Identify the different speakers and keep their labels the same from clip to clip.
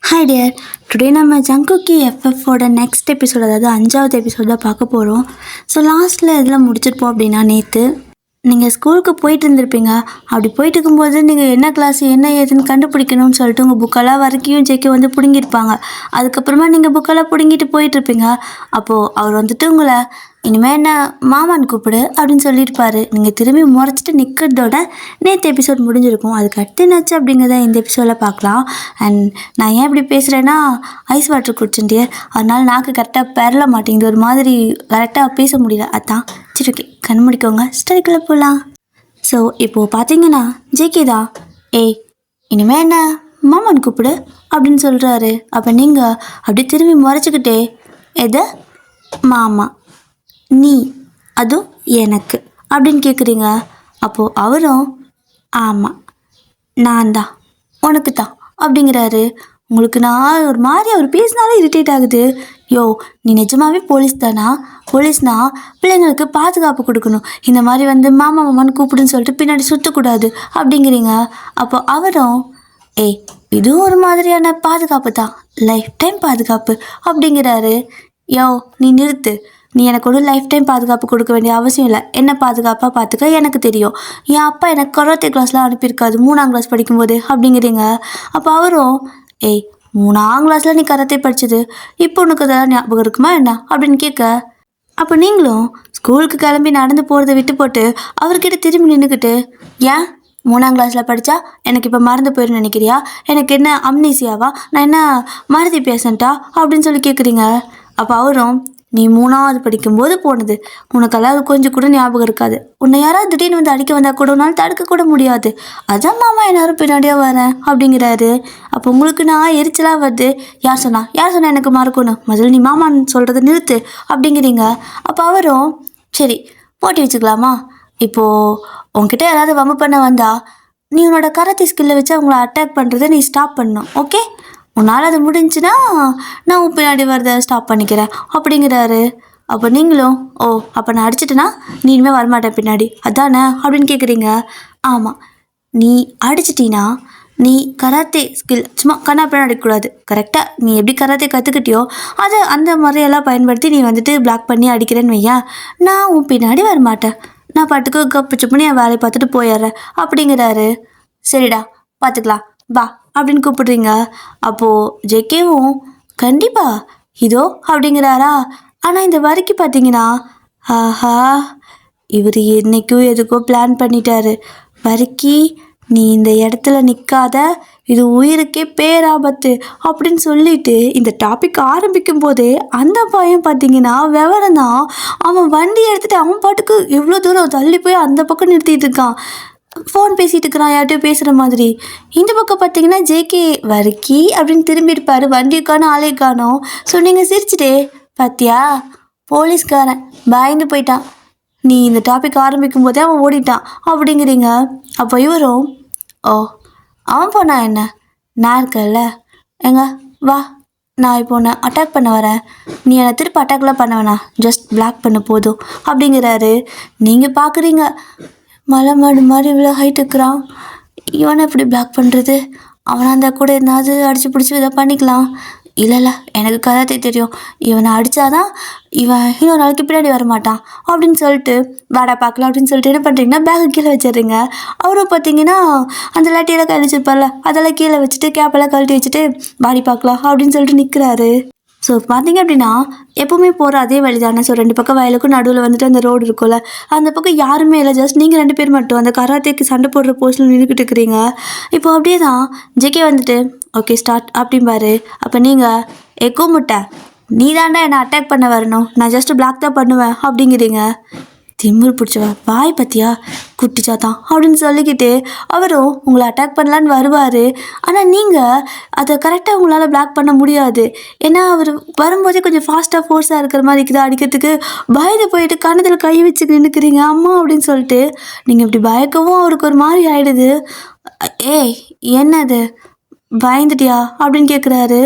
Speaker 1: Hi dear, today நம்ம ஜங்குக்கி எஃப்எஃபோட next episode, அதாவது 5வது எபிசோட் தான் பார்க்க போகிறோம். ஸோ லாஸ்ட்டில் இதெல்லாம் முடிச்சிருப்போம் அப்படின்னா, நேற்று நீங்கள் ஸ்கூலுக்கு போயிட்டு இருந்திருப்பீங்க. அப்படி போயிட்டு இருக்கும்போது நீங்கள் என்ன கிளாஸ் என்ன ஏதுன்னு கண்டுபிடிக்கணும்னு சொல்லிட்டு உங்கள் புக்கெல்லாம் வரைக்கும் ஜெக்கி வந்து பிடுங்கியிருப்பாங்க. அதுக்கப்புறமா நீங்கள் புக்கெல்லாம் பிடுங்கிட்டு போயிட்டுருப்பீங்க. அப்போது அவர் வந்துட்டு உங்களை இனிமேல் என்ன மாமான்னு கூப்பிடு அப்படின்னு சொல்லியிருப்பாரு. நீங்கள் திரும்பி முறைச்சிட்டு நிற்கிறதோட நேற்று எபிசோட் முடிஞ்சிருக்கும். அதுக்கு அடுத்து என்னாச்சு அப்படிங்கிறத இந்த எபிசோடில் பார்க்கலாம். அண்ட் நான் ஏன் இப்படி பேசுகிறேன்னா, ஐஸ் வாட்டர் குடிச்சுட்டே அதனால் நாக்கு கரெக்டாக பெறல மாட்டேங்குது, ஒரு மாதிரி கரெக்டாக பேச முடியல. அதான் சரி, ஓகே, கண் முடிக்கோங்க, ஸ்டடிக்குள்ளே போகலாம். ஸோ இப்போது பார்த்தீங்கன்னா ஜேகேதா, ஏய் இனிமேல் என்ன மாமான்னு கூப்பிடு அப்படின்னு சொல்கிறாரு. அப்போ நீங்கள் அப்படியே திரும்பி முறைச்சிக்கிட்டே, எதை மாமா நீ அதுவும் எனக்கு அப்படின்னு கேட்குறீங்க. அப்போது அவரும் ஆமாம் நான் தான் உனக்கு தான் அப்படிங்கிறாரு. உங்களுக்கு நான் ஒரு மாதிரி அவர் பேசினாலே இரிட்டேட் ஆகுது. யோ நீ நிஜமாவே போலீஸ் தானா? போலீஸ்னா பிள்ளைங்களுக்கு பாதுகாப்பு கொடுக்கணும், இந்த மாதிரி வந்து மாமா மாமான்னு கூப்பிடுன்னு சொல்லிட்டு பின்னாடி சுற்றக்கூடாது அப்படிங்கிறீங்க. அப்போ அவரும் ஏய் இதுவும் ஒரு மாதிரியான பாதுகாப்பு தான், லைஃப் டைம் பாதுகாப்பு அப்படிங்கிறாரு. யோ நீ நிறுத்து, நீ எனக்கு ஒரு லைஃப் டைம் பாதுகாப்பு கொடுக்க வேண்டிய அவசியம் இல்லை. என்ன பாதுகாப்பாக பார்த்துக்க எனக்கு தெரியும். என் அப்பா எனக்கு கராத்தே கிளாஸ்லாம் அனுப்பியிருக்காது 3ஆம் கிளாஸ் படிக்கும்போது அப்படிங்கிறீங்க. அப்போ அவரும் ஏய் 3ஆம் கிளாஸில் நீ கராத்தே படித்தது இப்போ உனக்கு அதெல்லாம் ஞாபகம் இருக்குமா என்ன அப்படின்னு கேட்க, அப்போ நீங்களும் ஸ்கூலுக்கு கிளம்பி நடந்து போகிறத விட்டு போட்டு அவர்கிட்ட திரும்பி நின்றுக்கிட்டு, ஏன் 3ஆம் கிளாஸில் படித்தா எனக்கு இப்போ மறந்து போயிடுன்னு நினைக்கிறியா? எனக்கு என்ன அம்னீசியாவா? நான் என்ன மறதி பேசண்டா அப்படின்னு சொல்லி கேட்குறீங்க. அப்போ அவரும் நீ 3ஆவது படிக்கும்போது போனது உனக்கெல்லாம் கொஞ்சம் கூட ஞாபகம் இருக்காது. உன்னை யாராவது திடீர்னு வந்து அடிக்க வந்தால் கூட உன்னால் தடுக்க கூட முடியாது. அதான் மாமா எல்லாரும் பின்னாடியே வரேன் அப்படிங்கிறாரு. அப்போ உங்களுக்கு நான் எரிச்சலாக வருது. யார் சொன்னா எனக்கு மறக்கணும், முதல்ல நீ மாமான்னு சொல்கிறத நிறுத்து அப்படிங்கிறீங்க. அப்போ அவரும் சரி போட்டி வச்சுக்கலாமா? இப்போது உன்கிட்ட யாராவது வம்பு பண்ண வந்தால் நீ உன்னோட கராத்தே ஸ்கில்லை வச்சு அவங்கள அட்டாக் பண்ணுறதை நீ ஸ்டாப் பண்ணணும். ஓகே, உன்னால் அது முடிஞ்சுன்னா நான் உன் பின்னாடி வரதை ஸ்டாப் பண்ணிக்கிறேன் அப்படிங்கிறாரு. அப்போ நீங்களும் ஓ அப்போ நான் அடிச்சிட்டேன்னா நீ இனிமேல் வரமாட்டேன் பின்னாடி அதானே அப்படின்னு கேட்குறீங்க. ஆமாம், நீ அடிச்சிட்டினா நீ கராத்தே ஸ்கில் சும்மா கண்ணாப்பண்ண அடிக்கக்கூடாது. கரெக்டாக நீ எப்படி கராத்தே கற்றுக்கிட்டியோ அதை அந்த முறையெல்லாம் பயன்படுத்தி நீ வந்துட்டு பிளாக் பண்ணி அடிக்கிறேன்னு வையா, நான் உன் பின்னாடி வரமாட்டேன், நான் பாட்டுக்கு கப்பிச்சு பண்ணி என் வேலையை பார்த்துட்டு போயிடுறேன் அப்படிங்கிறாரு. சரிடா பார்த்துக்கலாம் வா அப்படின்னு கூப்பிடுறீங்க. அப்போது ஜெகேவும் கண்டிப்பா இதோ அப்படிங்கிறாரா. ஆனால் இந்த வரைக்கும் பார்த்தீங்கன்னா, ஆஹா இவர் என்னைக்கும் எதுக்கோ பிளான் பண்ணிட்டாரு. வரிக்கி நீ இந்த இடத்துல நிற்காத, இது உயிருக்கே பேராபத்து அப்படின்னு சொல்லிட்டு இந்த டாபிக் ஆரம்பிக்கும் போதே அந்த பையன் பார்த்தீங்கன்னா விவரம் தான். அவன் வண்டி எடுத்துகிட்டு அவன் பாட்டுக்கு எவ்வளோ தூரம் தள்ளி போய் அந்த பக்கம் நிறுத்திட்டு இருக்கான், ஃபோன் பேசிகிட்டு இருக்கிறான் யார்ட்டையும் பேசுகிற மாதிரி. இந்த பக்கம் பார்த்தீங்கன்னா ஜேகே வரிக்கி அப்படின்னு திரும்பி இருப்பார், வண்டிக்கான ஆளே காணோம். ஸோ நீங்கள் சிரிச்சுட்டே பார்த்தியா போலீஸ்காரன் பயந்து போயிட்டான், நீ இந்த டாபிக் ஆரம்பிக்கும் போதே அவன் ஓடிட்டான் அப்படிங்கிறீங்க. அப்போ இவரும் ஓ அவன் போனா என்ன, நான் இருக்கல எங்க வா, நான் இப்போ உன்னை அட்டாக் பண்ண வரேன், நீ என்னை திருப்பி அட்டாக்லாம் பண்ண வேணாம், ஜஸ்ட் பிளாக் பண்ண போதும் அப்படிங்கிறாரு. நீங்கள் பார்க்குறீங்க மலை மாடு மாதிரி இவ்வளோ ஹைட் இருக்கிறான், இவனை எப்படி பிளாக் பண்ணுறது? அவனாக இருந்தால் கூட என்னாவது அடித்து பிடிச்சி இதை பண்ணிக்கலாம். இல்லை எனக்கு கராத்தே தெரியும், இவனை அடித்தாதான் இவன் இன்னொரு நாளைக்கு பின்னாடி வரமாட்டான் அப்படின்னு சொல்லிட்டு வாடா பார்க்கலாம் அப்படின்னு சொல்லிட்டு என்ன பண்ணுறீங்கன்னா பேக்கை கீழே வச்சிடுறீங்க. அவரும் பார்த்தீங்கன்னா அந்த லாட்டியெல்லாம் கழிச்சிருப்பார்ல அதெல்லாம் கீழே வச்சுட்டு கேப்பெல்லாம் கழட்டி வச்சுட்டு வாடி பார்க்கலாம் அப்படின்னு சொல்லிட்டு நிற்கிறாரு. ஸோ பார்த்தீங்க அப்படின்னா எப்போவுமே போகிற அதே வழி தானே. ஸோ 2 பக்கம் வயலுக்கும் நடுவில் வந்துட்டு அந்த ரோடு இருக்கும்ல, அந்த பக்கம் யாருமே இல்லை, ஜஸ்ட் நீங்கள் 2 பேர் மட்டும் அந்த கராத்தேக்கு சண்டை போடுற போஸ்ட்டில் நின்றுக்கிட்டு இருக்கிறீங்க. இப்போ அப்படியே தான் ஜெகே வந்துட்டு ஓகே ஸ்டார்ட் அப்படிம்பாரு. அப்போ நீங்கள் எக்கோ முட்டை நீ தாண்டா என்னை அட்டாக் பண்ண வரணும், நான் ஜஸ்ட்டு பிளாக் தான் பண்ணுவேன் அப்படிங்கிறீங்க. திமிரு பிடிச்சவா வாய் பற்றியா குட்டிச்சாதான் அப்படின்னு சொல்லிக்கிட்டு அவரும் உங்களை அட்டாக் பண்ணலான்னு வருவார். ஆனால் நீங்கள் அதை கரெக்டாக உங்களால் பிளாக் பண்ண முடியாது. ஏன்னா அவர் வரும்போதே கொஞ்சம் ஃபாஸ்ட்டாக ஃபோர்ஸாக இருக்கிற மாதிரி இருக்குது, அடிக்கிறதுக்கு பயந்து போயிட்டு கணத்தில் கை வச்சு நின்றுக்கிறீங்க அம்மா அப்படின்னு சொல்லிட்டு. நீங்கள் இப்படி பயக்கவும் அவருக்கு ஒரு மாதிரி ஆகிடுது. ஏய் என்னது பயந்துட்டியா அப்படின்னு கேட்குறாரு.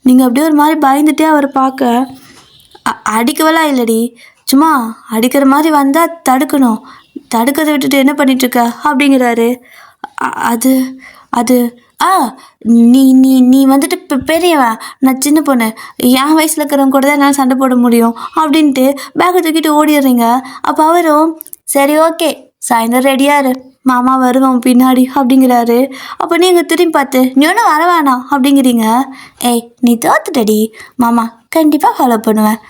Speaker 1: நீங்கள் அப்படியே ஒரு மாதிரி பயந்துட்டே அவரை பார்க்க, அடிக்கவெல்லாம் இல்லடி, சும்மா அடிக்கிற மாதிரி வந்தால் தடுக்கணும், தடுக்கிறத விட்டுட்டு என்ன பண்ணிகிட்ருக்க அப்படிங்கிறாரு. அது அது ஆ நீ நீ நீ வந்துட்டு பெரியவன், நான் சின்ன பொண்ணு, என் வயசில் இருக்கிறவங்க கூட தான் என்னால் சண்டை போட முடியும் அப்படின்ட்டு பேக்கை தூக்கிட்டு ஓடிடுறீங்க. அப்போ அவரும் சரி ஓகே சாயந்தரம் ரெடியாக இரு, மாமா வருவோம் பின்னாடி அப்படிங்கிறாரு. அப்போ நீங்கள் திரும்பி பார்த்து நீ ஒன்றும் வர வேணாம் அப்படிங்கிறீங்க. ஏய் நீ தோத்துட்டடி, மாமா கண்டிப்பாக ஃபாலோ பண்ணுவேன்,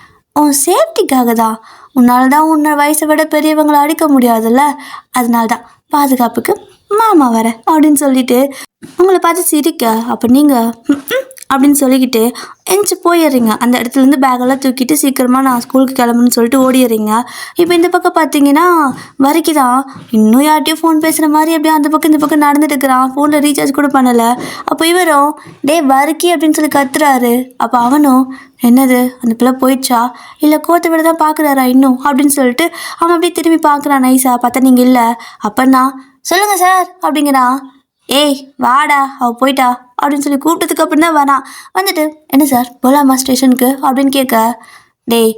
Speaker 1: உன் சேஃப்டிக்காக தான், உன்னால தான் உன்னை வயசை விட பெரியவங்களை அடிக்க முடியாதுல்ல, அதனால தான் பாதுகாப்புக்கு மாமா வர அப்படின்னு சொல்லிட்டு உங்களை பார்த்து சிரிக்க. அப்போ நீங்கள் அப்படின்னு சொல்லிக்கிட்டு எஞ்சி போயிடுறீங்க. அந்த இடத்துலேருந்து பேக்கெல்லாம் தூக்கிட்டு சீக்கிரமாக நான் ஸ்கூலுக்கு கிளம்புன்னு சொல்லிட்டு ஓடிடுறீங்க. இப்போ இந்த பக்கம் பார்த்தீங்கன்னா வரைக்கும் தான் இன்னும் யார்ட்டையும் ஃபோன் பேசுகிற மாதிரி அப்படியே அந்த பக்கம் இந்த பக்கம் நடந்துட்டு இருக்கிறான். ஃபோனில் ரீசார்ஜ் கூட பண்ணலை. அப்போ இவரும் டே வரிக்கி அப்படின்னு சொல்லி கத்துறாரு. அப்போ அவனும் என்னது அந்த பிள்ளை போயிடுச்சா இல்லை கோத்தை விட தான் பார்க்குறாரா இன்னும் அப்படின்னு சொல்லிட்டு அவன் அப்படியே திரும்பி பார்க்குறான். நைஸா பார்த்தா நீங்கள் இல்லை. அப்போன்னா சொல்லுங்கள் சார் அப்படிங்கிறான். ஏய் வாடா அவள் போயிட்டா அப்படின்னு சொல்லி கூப்பிட்டதுக்கு அப்புறம் தான் வரான். வந்துட்டு என்ன சார் போகலாமா ஸ்டேஷனுக்கு அப்படின்னு கேட்க, டேய்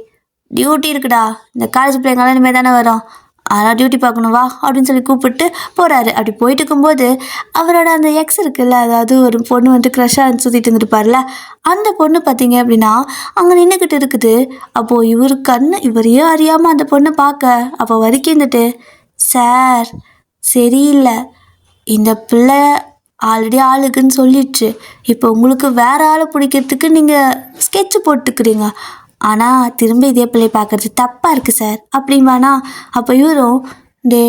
Speaker 1: டியூட்டி இருக்குடா, இந்த காலேஜ் பிள்ளைங்களாம் இனிமேல் தானே வரோம், அதெல்லாம் டியூட்டி பார்க்கணும் வா அப்படின்னு சொல்லி கூப்பிட்டு போகிறாரு. அப்படி போயிட்டு இருக்கும்போது அவரோட அந்த எக்ஸ் இருக்குல்ல, அதாவது ஒரு பொண்ணு வந்துட்டு க்ரஷ்ஷாக சுற்றிட்டு இருந்துருப்பார்ல, அந்த பொண்ணு பார்த்தீங்க அப்படின்னா அங்கே நின்றுக்கிட்டு இருக்குது. அப்போது இவர் கண்ணு இவரையே அறியாமல் அந்த பொண்ணை பார்க்க, அப்போ வரைக்கும் இருந்துட்டு சார் சரியில்லை, இந்த பிள்ளை ஆல்ரெடி ஆளுக்குன்னு சொல்லிடுச்சு, இப்போ உங்களுக்கு வேறு ஆளை பிடிக்கிறதுக்கு நீங்கள் ஸ்கெட்சு போட்டுக்கிறீங்க, ஆனால் திரும்ப இதே பிள்ளை பார்க்குறது தப்பாக இருக்குது சார் அப்படின்பானா. அப்போ இவரும் டே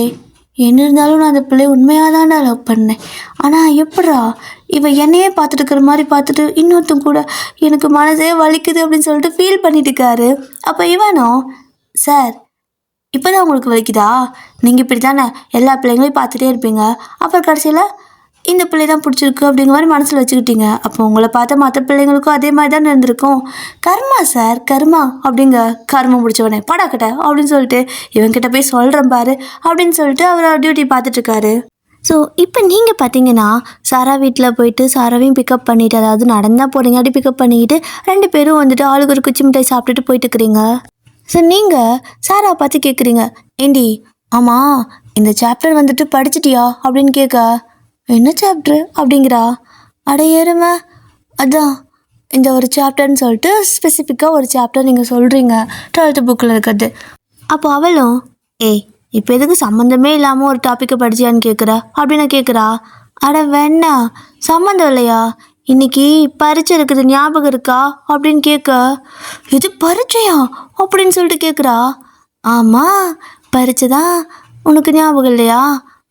Speaker 1: என்ன இருந்தாலும் நான் அந்த பிள்ளைய உண்மையாக தான் லவ் பண்ணேன், ஆனால் எப்படா இவன் என்னையே பார்த்துட்டு இருக்கிற மாதிரி பார்த்துட்டு இன்னொருத்தங்க கூட எனக்கு மனசே வலிக்குது அப்படின்னு சொல்லிட்டு ஃபீல் பண்ணிட்டு இருக்காரு. அப்போ இவனும் சார் இப்போ தான் உங்களுக்கு வலிக்குதா, நீங்கள் இப்படி தானே எல்லா பிள்ளைங்களையும் பார்த்துட்டே இருப்பீங்க, அப்புறம் கடைசியில் இந்த பிள்ளை தான் பிடிச்சிருக்கு அப்படிங்கிற மாதிரி மனசில் வச்சுக்கிட்டீங்க, அப்போ உங்களை பார்த்தா மற்ற பிள்ளைங்களுக்கும் அதே மாதிரி தான் இருந்திருக்கும், கர்மா சார் கர்மா அப்படிங்க, கர்மம் முடிச்சவனே படாக்கட்ட அப்படின்னு சொல்லிட்டு இவன்கிட்ட போய் சொல்கிறேன் பாரு அப்படின்னு சொல்லிட்டு அவர் டியூட்டி பார்த்துட்ருக்காரு. ஸோ இப்போ நீங்கள் பார்த்தீங்கன்னா சாரா வீட்டில் போயிட்டு சாராவையும் பிக்கப் பண்ணிவிட்டு, அதாவது நடந்தால் போகிறீங்காட்டி பிக்கப் பண்ணிக்கிட்டு 2 பேரும் வந்துட்டு ஆளுக்கு ஒரு குச்சி மிட்டாய் சாப்பிட்டுட்டு போயிட்டு இருக்கிறீங்க. ஸோ நீங்கள் சாரா பார்த்து கேட்குறீங்க, ஏண்டி ஆமாம் இந்த சாப்டர் வந்துட்டு படிச்சிட்டியா அப்படின்னு கேட்க, என்ன சாப்டரு அப்படிங்கிறா. அட ஏறுமே அதான் இந்த ஒரு சாப்டர்னு சொல்லிட்டு ஸ்பெசிஃபிக்காக ஒரு சாப்டர் நீங்கள் சொல்கிறீங்க 12th புக்கில் இருக்கிறது. அப்போ அவளும் ஏய் இப்போ எதுக்கு சம்மந்தமே இல்லாமல் ஒரு டாப்பிக்கை படிச்சியான்னு கேட்குற அப்படின்னு கேட்குறா. அட வேணா சம்மந்தம் இல்லையா, இன்னைக்கு பரீட்சை இருக்குது ஞாபகம் இருக்கா அப்படின்னு கேட்க, இது பரீட்சையா அப்படின்னு சொல்லிட்டு கேட்குறா. ஆமாம் பரீட்சை தான், உனக்கு ஞாபகம் இல்லையா,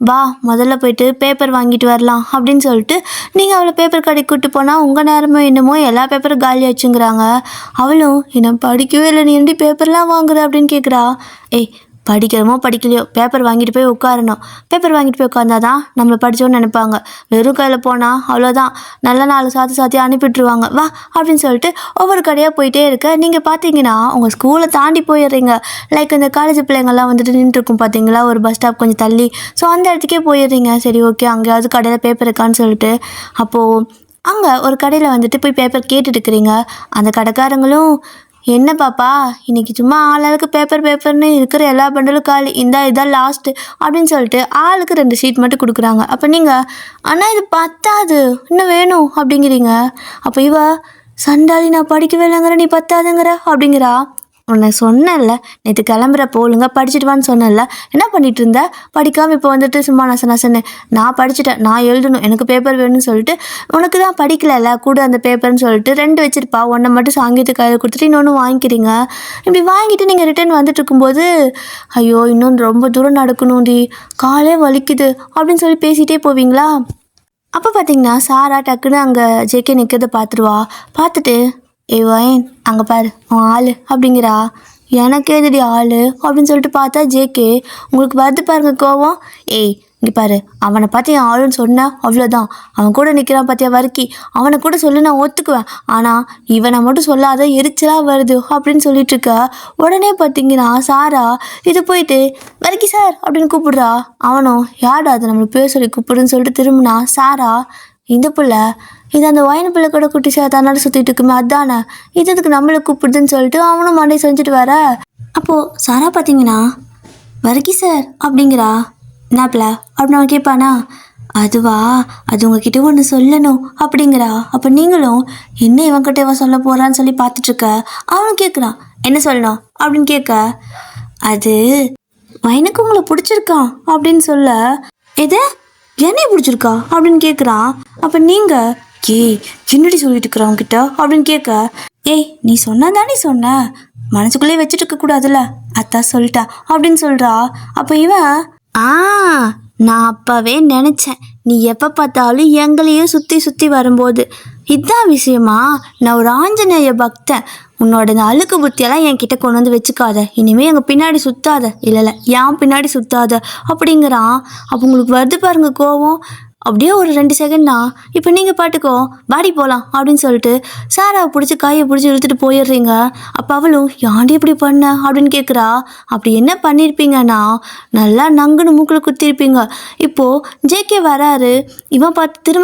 Speaker 1: வா முதல்ல போயிட்டு பேப்பர் வாங்கிட்டு வரலாம் அப்படின்னு சொல்லிட்டு நீங்கள் அவளை பேப்பர் கடைக்கு கூப்பிட்டு போனால் உங்கள் நேரமோ என்னமோ எல்லா பேப்பரும் காலி ஆச்சுங்கிறாங்க. அவளும் என்ன படிக்கவே இல்லை, நீ எப்படி பேப்பர்லாம் வாங்குற அப்படின்னு கேட்குறா. ஏய் படிக்கிறோமோ படிக்கலையோ பேப்பர் வாங்கிட்டு போய் உட்காரணும், பேப்பர் வாங்கிட்டு போய் உட்காந்தாதான் நம்மளை படித்தோன்னு நினைப்பாங்க, வெறும் கையில் போனால் அவ்வளோதான் நல்ல 4 சாத்தி அனுப்பிட்டுருவாங்க வா அப்படின்னு சொல்லிட்டு ஒவ்வொரு கடையாக போயிட்டே இருக்க. நீங்கள் பார்த்தீங்கன்னா உங்கள் ஸ்கூலை தாண்டி போயிடுறீங்க. லைக் இந்த காலேஜ் பிள்ளைங்கள்லாம் வந்துட்டு நின்றுருக்கும் பார்த்தீங்களா ஒரு பஸ் ஸ்டாப் கொஞ்சம் தள்ளி, ஸோ அந்த இடத்துக்கே போயிடுறீங்க. சரி ஓகே அங்கேயாவது கடையில் பேப்பர் இருக்கான்னு சொல்லிட்டு அப்போது அங்கே ஒரு கடையில் வந்துட்டு போய் பேப்பர் கேட்டுட்டு இருக்கிறீங்க. அந்த கடைக்காரங்களும் என்ன பாப்பா இன்னைக்கு சும்மா ஆளுக்கு பேப்பர்னு இருக்கிற எல்லா பண்டலும் காலி, இதான் லாஸ்ட்டு அப்படின்னு சொல்லிட்டு ஆளுக்கு 2 ஷீட் மட்டும் கொடுக்குறாங்க. அப்போ நீங்கள் அண்ணா இது பத்தாது இன்னும் வேணும் அப்படிங்கிறீங்க. அப்போ இவ சண்டாளி நான் படிக்கவே இல்லைங்கிற நீ பத்தாதுங்கிற அப்படிங்கிறா. உன்னை சொன்னேன்ல நேற்று கிளம்புறப்போ ஒழுங்காக படிச்சுட்டு வான்னு சொன்னேன்ல, என்ன பண்ணிட்டு இருந்த படிக்காமல் இப்போ வந்துட்டு சும்மா நசன்னு நான் படிச்சுட்டேன், நான் எழுதணும், எனக்கு பேப்பர் வேணும்னு சொல்லிட்டு உனக்கு தான் படிக்கலைல்ல கூட அந்த பேப்பர்னு சொல்லிட்டு 2 வச்சுருப்பா, ஒன்றை மட்டும் சாங்கியத்துக்கு கையில் கொடுத்துட்டு இன்னொன்று வாங்கிக்கிறீங்க. இப்படி வாங்கிட்டு நீங்கள் ரிட்டர்ன் வந்துட்டு இருக்கும்போது ஐயோ இன்னும் ரொம்ப தூரம் நடக்கணும்டி காலே வலிக்குது அப்படின்னு சொல்லி பேசிகிட்டே போவீங்களா. அப்போ பார்த்தீங்கன்னா சாரா டக்குன்னு அங்கே ஜேகே நிற்கிறத பார்த்துருவா. பார்த்துட்டு ஏய் வயன் அங்கே பாரு உன் ஆள் அப்படிங்கிறா. எனக்கு எதுடி ஆள் அப்படின்னு சொல்லிட்டு பார்த்தா ஜேகே உங்களுக்கு வருது பாருங்க கோவம். ஏய் இங்கே பாரு அவனை பார்த்து என் ஆளுன்னு சொன்னேன் அவ்வளோதான், அவன் கூட நிற்கிறான் பார்த்தியா வரிக்கி, அவனை கூட சொல்லி நான் ஒத்துக்குவேன், ஆனால் இவனை மட்டும் சொல்லாத எரிச்சலாக வருது அப்படின்னு சொல்லிட்டுருக்க. உடனே பார்த்தீங்கன்னா சாரா இது போயிட்டு வரிக்கி சார் அப்படின்னு கூப்பிடுறா. அவனும் யாடா அது நம்மளை பேர் சொல்லி கூப்பிடுன்னு சொல்லிட்டு திரும்பினா சாரா இந்த பிள்ளை இது அந்த வயனு பிள்ளை கூட குட்டி சார் தன்னால சுற்றிட்டு இருக்குமே அதானே, இதுக்கு நம்மளை கூப்பிடுதுன்னு சொல்லிட்டு அவனும் மண்டை செஞ்சுட்டு வர. அப்போது சாரா பார்த்தீங்கன்னா வரிக்கி சார் அப்படிங்கிறா. என்னாப்பில் அப்படின்னு அவன் கேட்பானா. அதுவா, அது உங்ககிட்ட ஒன்று சொல்லணும் அப்படிங்கிறா. அப்போ நீங்களும் என்ன இவன்கிட்ட இவன் சொல்ல போறான்னு சொல்லி பார்த்துட்டு இருக்க. அவனும் கேட்குறான், என்ன சொல்லணும் அப்படின்னு கேட்க, அது எனக்கு உங்களை பிடிச்சிருக்கான் அப்படின்னு சொல்ல, எது என்னைய பிடிச்சிருக்கா அப்படின்னு கேட்குறான். அப்போ நீங்கள் ஏய் என்னடி சொல்லிட்டு இருக்கிறான் கிட்ட அப்படின்னு கேட்க, ஏய் நீ சொன்னதானே சொன்ன, மனசுக்குள்ளே வச்சுட்டு இருக்க கூடாதுல்ல, அதான் சொல்லிட்டா அப்படின்னு சொல்றா. அப்போ இவன் ஆ நான் அப்பவே நினச்சேன், நீ எப்போ பார்த்தாலும் எங்களையும் சுற்றி சுற்றி வரும்போது இதான் விஷயமா. நான் ஒரு ஆஞ்சநேய பக்தன், உன்னோட இந்த அழுக்கு புத்தியெல்லாம் என்கிட்ட கொண்டு வந்து வச்சுக்காத, இனிமேல் எங்கள் பின்னாடி சுத்தாத, இல்லை ஏன் பின்னாடி சுத்தாத அப்படிங்கிறான். அப்போ உங்களுக்கு வருது பாருங்க கோவம். அப்படியே ஒரு 2 செகண்ட் தான். இப்போ நீங்கள் பாட்டுக்கோ பாடி போகலாம் அப்படின்னு சொல்லிட்டு சாராவை பிடிச்சி கையை பிடிச்சி இழுத்துட்டு போயிடுறீங்க. அப்போ அவளும் யாண்டி இப்படி பண்ண அப்படின்னு கேட்குறா. அப்படி என்ன பண்ணியிருப்பீங்கன்னா, நல்லா நங்குன்னு மூக்கில் குத்திருப்பீங்க. இப்போது ஜேகே வராரு, இவன் பார்த்து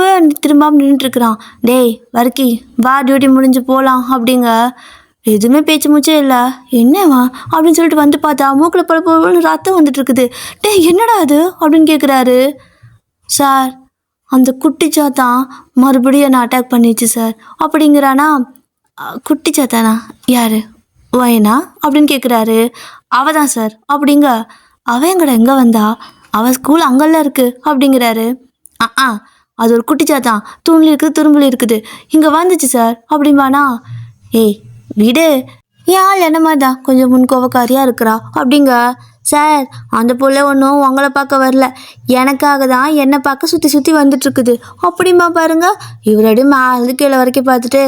Speaker 1: திரும்பாமல் நின்றுட்டுருக்குறான். டேய் வர்க்கி வா, டியூட்டி முடிஞ்சு போகலாம் அப்படிங்க. எதுவுமே பேச்சு மூச்சே இல்லை. என்னவா அப்படின்னு சொல்லிட்டு வந்து பார்த்தா மூக்கில் பழப்பு ரத்தம் வந்துட்டு இருக்குது. டேய் என்னடா அது அப்படின்னு கேட்குறாரு. சார் அந்த குட்டி சாத்தான் மறுபடியும் என்னை அட்டாக் பண்ணிடுச்சு சார் அப்படிங்கிறானா. குட்டி சாத்தானா யார், வயனா அப்படின்னு கேட்குறாரு. அவ தான் சார் அப்படிங்க. அவன் எங்கே வந்தா, அவள் ஸ்கூல் அங்கெல்லாம் இருக்குது அப்படிங்கிறாரு. அது ஒரு குட்டி சாத்தான், தூண்லி இருக்குது துரும்புலி இருக்குது, இங்கே வந்துச்சு சார் அப்படிம்பானா. ஏய் விடு, ஏன் ஆள் என்ன மாதிரி தான் கொஞ்சம் முன்கோவக்காரியாக இருக்கிறா அப்படிங்க. சார் அந்த புள்ள ஒன்றும் உங்களை பார்க்க வரல, எனக்காக தான் என்னை பார்க்க சுற்றி சுற்றி வந்துட்டுருக்குது அப்படிமா பாருங்க. இவரடி மேலே கீழே வரைக்கும் பார்த்துட்டு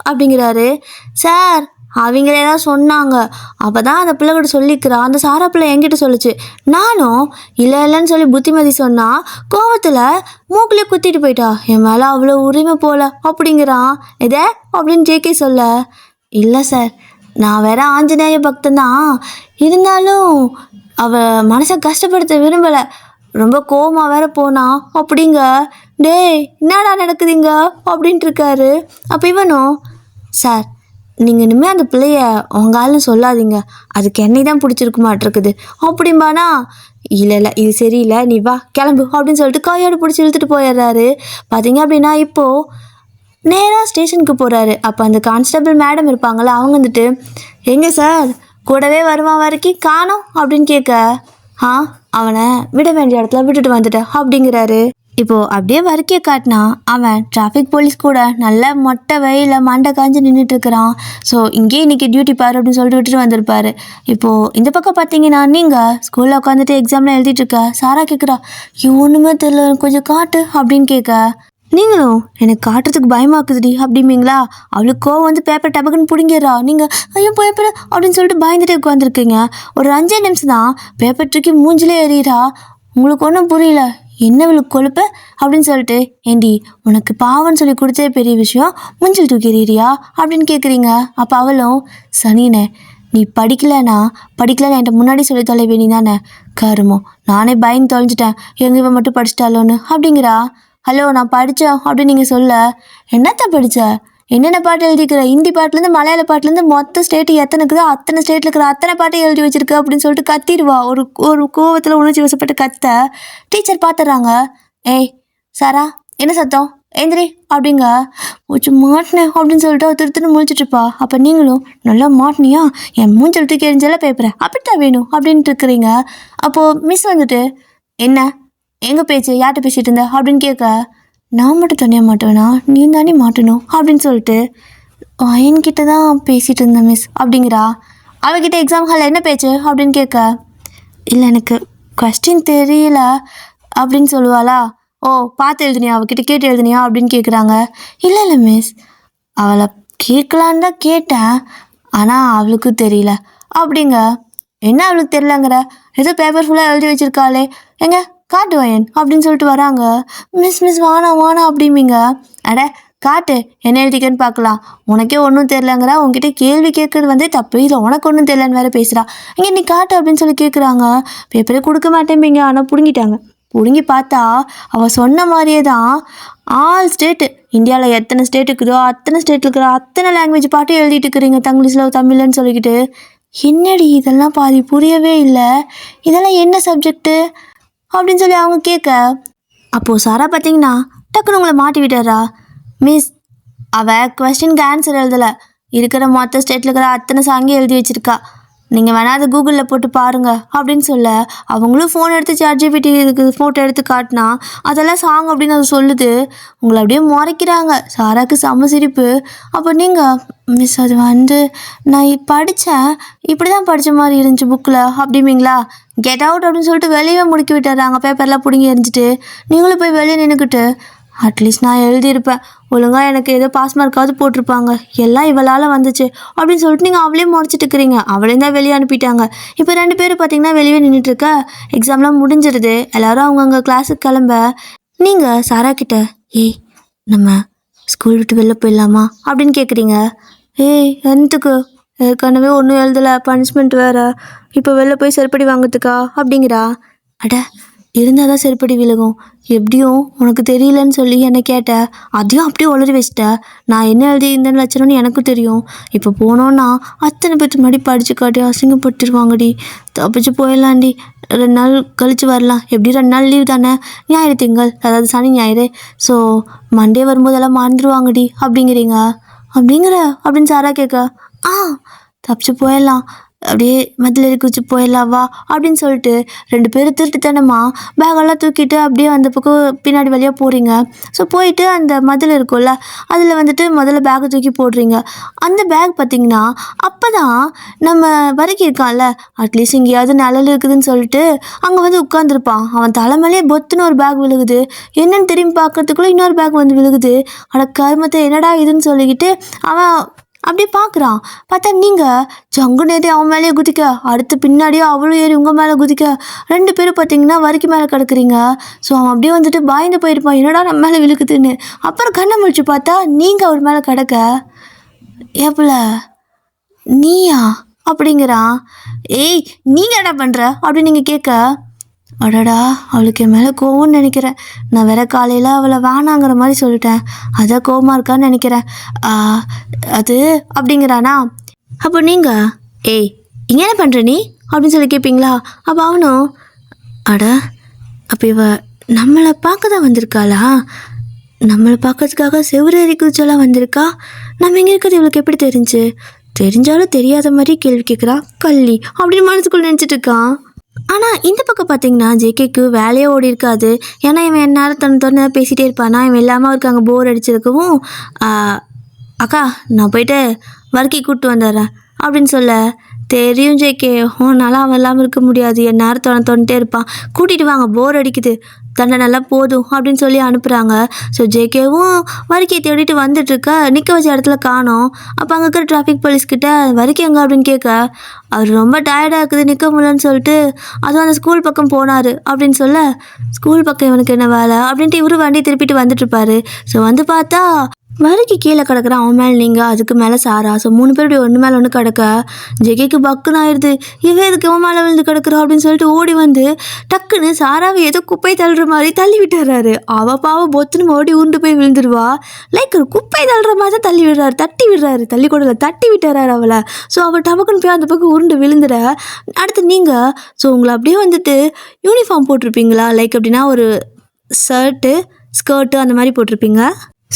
Speaker 1: அப்படிங்கிறாரு. சார் அவங்களே தான் சொன்னாங்க, அப்போ தான் அந்த பிள்ளைகிட்ட சொல்லிக்கிறா, அந்த சாரா பிள்ளை என்கிட்ட சொல்லிச்சு. நானும் இல்லைன்னு சொல்லி புத்திமதி சொன்னால் கோவத்தில் மூக்கிலே குத்திட்டு போயிட்டா, என் மேலே அவ்வளோ உரிமை போல அப்படிங்கிறான். எதே அப்படின்னு ஜேகே சொல்ல, இல்லை சார் நான் வேற ஆஞ்சநேய பக்தன் தான், இருந்தாலும் அவள் மனசை கஷ்டப்படுத்த விரும்பலை, ரொம்ப கோவமாக வேற போனா அப்படிங்க. டேய் என்னடா நடக்குதுங்க அப்படின்ட்டு இருக்காரு. அப்போ இவனும், சார் நீங்கள் இனிமேல் அந்த பிள்ளைய உங்காலும் சொல்லாதீங்க, அதுக்கு என்னை தான் பிடிச்சிருக்க மாட்டிருக்குது அப்படிம்பானா. இல்லை இது சரியில்லை, நீ வா கிளம்பு அப்படின்னு சொல்லிட்டு கையோடு பிடிச்சி இழுத்துட்டு போயிடுறாரு. பார்த்தீங்க அப்படின்னா இப்போது நேராக ஸ்டேஷனுக்கு போகிறாரு. அப்போ அந்த கான்ஸ்டபிள் மேடம் இருப்பாங்கள, அவங்க வந்துட்டு, எங்கே சார் கூடவே வருவான் வரைக்கும் காணோம் அப்படின்னு கேட்க, அவனை விட வேண்டிய இடத்துல விட்டுட்டு வந்துட்டேன் அப்படிங்கிறாரு. இப்போது அப்படியே வரைக்கிய காட்டினா அவன் டிராஃபிக் போலீஸ் கூட நல்ல மொட்டை வெயில மண்டை காஞ்சி நின்றுட்டுருக்கிறான். ஸோ இங்கேயே இன்றைக்கி டியூட்டி பாரு அப்படின்னு சொல்லிட்டு விட்டுட்டு வந்திருப்பாரு. இப்போது இந்த பக்கம் பார்த்தீங்கன்னா, நீங்கள் ஸ்கூலில் உட்காந்துட்டு எக்ஸாம்லாம் எழுதிட்டுருக்க சாரா கேட்குறா, ஒன்றுமே தெரியல கொஞ்சம் காட்டு அப்படின்னு கேட்க, நீங்களும் எனக்கு காட்டுறதுக்கு பயமாக்குதுடி அப்படிம்பீங்களா. அவளுக்கு கோவம் வந்து பேப்பர் டபக்குன்னு பிடிங்கிறா. நீங்கள் ஐயோ பேப்பர் அப்படின்னு சொல்லிட்டு பயந்துட்டே உட்காந்துருக்கீங்க. ஒரு 5 நிமிஷம் தான் பேப்பர் தூக்கி மூஞ்சிலே எறிகிறா. உங்களுக்கு ஒன்றும் புரியல, என்ன இவளுக்கு கொழுப்ப அப்படின்னு சொல்லிட்டு, ஏண்டி உனக்கு பாவன்னு சொல்லி கொடுத்தே பெரிய விஷயம், மூஞ்சில் தூக்கி எறிகிறியா அப்படின்னு கேட்குறீங்க. அப்போ அவளும், சனினே நீ படிக்கலைன்னா என்கிட்ட முன்னாடி சொல்லி தொலை வேணி தானே, கருமோ நானே பயந்து தொலைஞ்சிட்டேன், எங்கள் இவன் மட்டும் படிச்சிட்டாலோன்னு அப்படிங்கிறா. ஹலோ நான் படித்தேன் அப்படின்னு நீங்கள் சொல்ல, என்னத்த படித்த, என்னென்ன பாட்டு எழுதிக்கிற, ஹிந்தி பாட்டுலேருந்து மலையாள பாட்டுலேருந்து மொத்த ஸ்டேட்டு எத்தனை இருக்குதோ அத்தனை ஸ்டேட்டில் இருக்கிற அத்தனை பாட்டையும் எழுதி வச்சிருக்க அப்படின்னு சொல்லிட்டு கத்திடுவா. ஒரு கோவத்தில் உணர்ச்சி வசப்பட்டு கத்த டீச்சர் பார்த்துட்றாங்க. ஏய் சாரா என்ன சத்தம், எந்திரி அப்படிங்க. மூச்சு மாட்டினேன் அப்படின்னு சொல்லிட்டு திருத்துன்னு முழிச்சிட்ருப்பா. அப்போ நீங்களும் நல்லா மாட்டினியா, என் மூஞ்சல் தூக்கி எரிஞ்செல்லாம் பேப்பறேன் அப்படித்தான் வேணும் அப்படின்ட்டு இருக்கிறீங்க. அப்போது மிஸ் வந்துட்டு, என்ன எங்கே பேச்சு யார்கிட்ட பேசிகிட்டு இருந்த அப்படின்னு கேட்க, நான் மட்டும் தனியாக மாட்டேனா, நீ தானே மாட்டணும் அப்படின்னு சொல்லிட்டு, என்கிட்ட தான் பேசிகிட்டு இருந்தேன் மிஸ் அப்படிங்கிறா. அவகிட்ட எக்ஸாம் ஹாலில் என்ன பேச்சு அப்படின்னு கேட்க, இல்லை எனக்கு கொஸ்டின் தெரியல அப்படின்னு சொல்லுவாளா. ஓ பார்த்து எழுதுனியா, அவகிட்ட கேட்டு எழுதுனியா அப்படின்னு கேட்குறாங்க. இல்லை மிஸ் அவளை கேட்கலான்னு தான் கேட்டேன், ஆனால் அவளுக்கு தெரியல அப்படிங்க. என்ன அவளுக்கு தெரியலங்கிற, ஏதோ பேப்பர் ஃபுல்லாக எழுதி வச்சுருக்காளே, எங்க காட்டு வயன் அப்படின்னு சொல்லிட்டு வராங்க. மிஸ் வானா அப்படிம்பிங்க. அட காட்டு என்ன எழுதிக்கன்னு பார்க்கலாம், உனக்கே ஒன்றும் தெரிலங்கிற, உங்ககிட்ட கேள்வி கேட்குறது வந்து தப்பு, இல்லை உனக்கு ஒன்றும் தெரியலன்னு வேறு பேசுகிறா, இங்கே நீ காட்டு அப்படின்னு சொல்லி கேட்குறாங்க. பேப்பரே கொடுக்க மாட்டேம்பிங்க, ஆனால் பிடுங்கிட்டாங்க. பிடுங்கி பார்த்தா அவள் சொன்ன மாதிரியே தான் ஆல் ஸ்டேட்டு, இந்தியாவில் எத்தனை ஸ்டேட் இருக்குதோ அத்தனை ஸ்டேட்டில் இருக்கிற அத்தனை லாங்குவேஜ் பாட்டும் எழுதிட்டு இருக்கிறீங்க, தங்கிலீஷில் தமிழ்லன்னு சொல்லிக்கிட்டு. என்னடி இதெல்லாம் பாதி புரியவே இல்லை, இதெல்லாம் என்ன சப்ஜெக்டு அப்படின்னு சொல்லி அவங்க கேட்க, அப்போது சாரா பார்த்தீங்கன்னா டக்குன்னு உங்களை மாட்டி விட்டாரா? மிஸ், அவள் கொஸ்டினுக்கு ஆன்சர் எழுதலை, இருக்கிற மொத்த ஸ்டேட்டில் இருக்கிற அத்தனை சாங்கே எழுதி வச்சிருக்கா, நீங்கள் வேணால் அதை கூகுளில் போட்டு பாருங்கள் அப்படின்னு சொல்ல, அவங்களும் ஃபோன் எடுத்து ChatGPT இதுக்கு ஃபோட்டோ எடுத்து காட்டினா அதெல்லாம் சாங் அப்படின்னு அது சொல்லுது. உங்களை அப்படியே முறைக்கிறாங்க. சாராக்கு செம்ம சிரிப்பு. அப்போ நீங்கள், மிஸ் அது வந்து நான் படித்தேன், இப்படி தான் படித்த மாதிரி இருந்துச்சு புக்கில் அப்படிங்களா? கெட் அவுட் அப்படின்னு சொல்லிட்டு வெளியே முடுக்கி விட்டுறாங்க. பேப்பர்லாம் பிடுங்கி எரிஞ்சிட்டு நீங்களும் போய் வெளியே நின்றுக்கிட்டு, அட்லீஸ்ட் நான் எழுதியிருப்பேன், ஒழுங்காக எனக்கு ஏதோ பாஸ் மார்க்காவது போட்டிருப்பாங்க, எல்லாம் இவளால் வந்துச்சு அப்படின்னு சொல்லிட்டு நீங்கள் அவளே முறைச்சிட்டு இருக்கிறீங்க. அவளே தான் வெளியே அனுப்பிட்டாங்க. இப்போ 2 பேரும் பார்த்தீங்கன்னா வெளியே நின்றுட்டுருக்க. எக்ஸாம்லாம் முடிஞ்சிருது. எல்லோரும் அவங்கவுங்க கிளாஸுக்கு கிளம்ப, நீங்கள் சாரா கிட்ட, ஏய் நம்ம ஸ்கூல் விட்டு வெளில போயிடலாமா அப்படின்னு கேட்குறீங்க. ஏய் என்னத்துக்கு, ஏற்கனவே ஒன்றும் எழுதலை, பனிஷ்மெண்ட் வேறு, இப்போ வெளில போய் செருப்படி வாங்கிறதுக்கா அப்படிங்கிறா. அட இருந்தால் தான் செருப்படி விலகும், எப்படியும் உனக்கு தெரியலன்னு சொல்லி என்னை கேட்ட, அதையும் அப்படியே உளறி வச்சிட்ட, நான் என்ன எழுதி இருந்தேன்னு வச்சேன்னு எனக்கும் தெரியும், இப்போ போனோன்னா அத்தனை பேருக்கு முன்னாடி படித்து காட்டி அசிங்கப்பட்டுருவாங்கடி, தப்பிச்சு போயிடலாண்டி, 2 நாள் கழித்து வரலாம், எப்படி 2 நாள் லீவ் தானே, ஞாயிறு திங்கள், அதாவது சனி ஞாயிறு, ஸோ மண்டே வரும்போதெல்லாம் மறந்துடுவாங்கடி அப்படிங்கிறீங்க அப்படின்னு சாரா கேட்க, ஆ தப்பிச்சு போயிடலாம், அப்படியே மதில் ஏறி குச்சி போயிடலாவா அப்படின்னு சொல்லிட்டு 2 பேரும் திருட்டுத்தனமா பேகெல்லாம் தூக்கிட்டு அப்படியே அந்த பக்கம் பின்னாடி வழியாக போகிறீங்க. ஸோ போயிட்டு அந்த மதில் இருக்கும்ல, அதில் வந்துட்டு முதல்ல பேக்கை தூக்கி போடுறீங்க. அந்த பேக் பார்த்திங்கன்னா அப்போ தான் நம்ம வரைக்கும் இருக்கான்ல, அட்லீஸ்ட் எங்கேயாவது நிழல் இருக்குதுன்னு சொல்லிட்டு அங்கே வந்து உட்காந்துருப்பான். அவன் தலைமையிலே பொத்துன்னு ஒரு பேக் விழுகுது. என்னன்னு திரும்பி பார்க்கறதுக்குள்ளே இன்னொரு பேக் வந்து விழுகுது. அட கருமத்தை, என்னடா இதுன்னு சொல்லிக்கிட்டு அவன் அப்படியே பார்க்குறான். பார்த்தா நீங்கள் ஜங்குன்னு ஏறி அவன் மேலேயே குதிக்க, அடுத்து பின்னாடியே அவளும் ஏறி உங்கள் மேலே குதிக்க, 2 பேரும் பார்த்தீங்கன்னா வரைக்கும் மேலே கிடக்குறீங்க. ஸோ அவன் அப்படியே வந்துட்டு பாய்ந்து போயிருப்பான், என்னடா நம்ம மேலே விழுக்குதுன்னு. அப்புறம் கண்ணை முடிச்சு பார்த்தா நீங்கள் அவர் மேலே கிடக்க, ஏப்பில் நீயா அப்படிங்கிறான். ஏய் நீங்கள் என்ன பண்ணுற அப்படின்னு நீங்கள் கேட்க, அடடா அவளுக்கு என் மேலே கோவம்னு நினைக்கிறேன், நான் வேற காலையில் அவளை வேணாங்கிற மாதிரி சொல்லிட்டேன், அதான் கோவமாக இருக்கான்னு நினைக்கிறேன், அது அப்படிங்கிறானா. அப்போ நீங்கள், ஏய் இங்கே என்ன பண்ணுற நீ அப்படின்னு சொல்லி கேட்பீங்களா. அப்போ அவனும், அட அப்போ இவ நம்மளை பார்க்க தான் வந்திருக்காளா, நம்மளை பார்க்கறதுக்காக செவ்வரேறி குதிச்செல்லாம் வந்திருக்கா, நம்ம எங்கே இருக்கிறது இவளுக்கு எப்படி தெரிஞ்சு, தெரிஞ்சாலும் தெரியாத மாதிரி கேள்வி கேட்குறா கள்ளி அப்படின்னு மனசுக்குள்ளே நினச்சிட்டு இருக்கான். ஆனால் இந்த பக்கம் பார்த்தீங்கன்னா ஜேகேக்கு வேலையே ஓடி இருக்காது. ஏன்னா இவன் எந்நேரம் தன்னு பேசிகிட்டே இருப்பானா, இவன் இல்லாமல் அவருக்கு அங்கே போர் அடிச்சிருக்கவும், அக்கா நான் போயிட்டு வர்க்கி கூப்பிட்டு வந்துடுறேன் அப்படின்னு சொல்ல, தெரியும் ஜேகே உன்னால் அவன் இல்லாமல் இருக்க முடியாது, எந்நேரம் தோணிட்டே இருப்பான், கூட்டிகிட்டு வாங்க போர் அடிக்குது, தண்டை நல்லா போதும் அப்படின்னு சொல்லி அனுப்புகிறாங்க. ஸோ ஜேகேவும் வரிக்கையை தேடிட்டு வந்துட்டுருக்க, நிற்க வச்ச இடத்துல காணோம். அப்போ அங்கே இருக்கிற டிராஃபிக் போலீஸ்கிட்ட வரிக்கை எங்கே அப்படின்னு கேட்க, அவர் ரொம்ப டயர்டாக இருக்குது நிற்க முடியலன்னு சொல்லிட்டு அதுவும் அந்த ஸ்கூல் பக்கம் போனார் அப்படின்னு சொல்ல, ஸ்கூல் பக்கம் இவனுக்கு என்ன வேலை அப்படின்ட்டு இவரு வண்டி திருப்பிட்டு வந்துட்டுருப்பாரு. ஸோ வந்து பார்த்தா வரிக்கு கீழே கிடக்குறான் அவன் மேலே நீங்கள், அதுக்கு மேலே சாரா. ஸோ 3 பேர் இப்படி ஒன்று மேலே ஒன்று கிடக்க ஜெகிக்கு பக்குன்னு ஆயிடுது. இவன் எதுக்கு இவன் மேலே விழுந்து கிடக்குறா அப்படின்னு சொல்லிட்டு ஓடி வந்து டக்குன்னு சாராவை ஏதோ குப்பை தள்ளுற மாதிரி தள்ளி விட்டுறாரு. அவள் பாவம் பொத்துன்னு ஓடி உருண்டு போய் விழுந்துருவா. லைக் ஒரு குப்பை தள்ளுற மாதிரி தான் தள்ளி விடுறாரு, தட்டி விடுறாரு, தள்ளி கூடல தட்டி விட்டுறாரு அவளை. ஸோ அவள் டபக்குன்னு போய் அந்த பக்கம் உருண்டு விழுந்துட. அடுத்து நீங்கள் ஸோ உங்களை அப்படியே வந்துட்டு யூனிஃபார்ம் போட்டிருப்பீங்களா, லைக் அப்படின்னா ஒரு ஷர்ட்டு ஸ்கர்ட்டு அந்த மாதிரி போட்டிருப்பீங்க.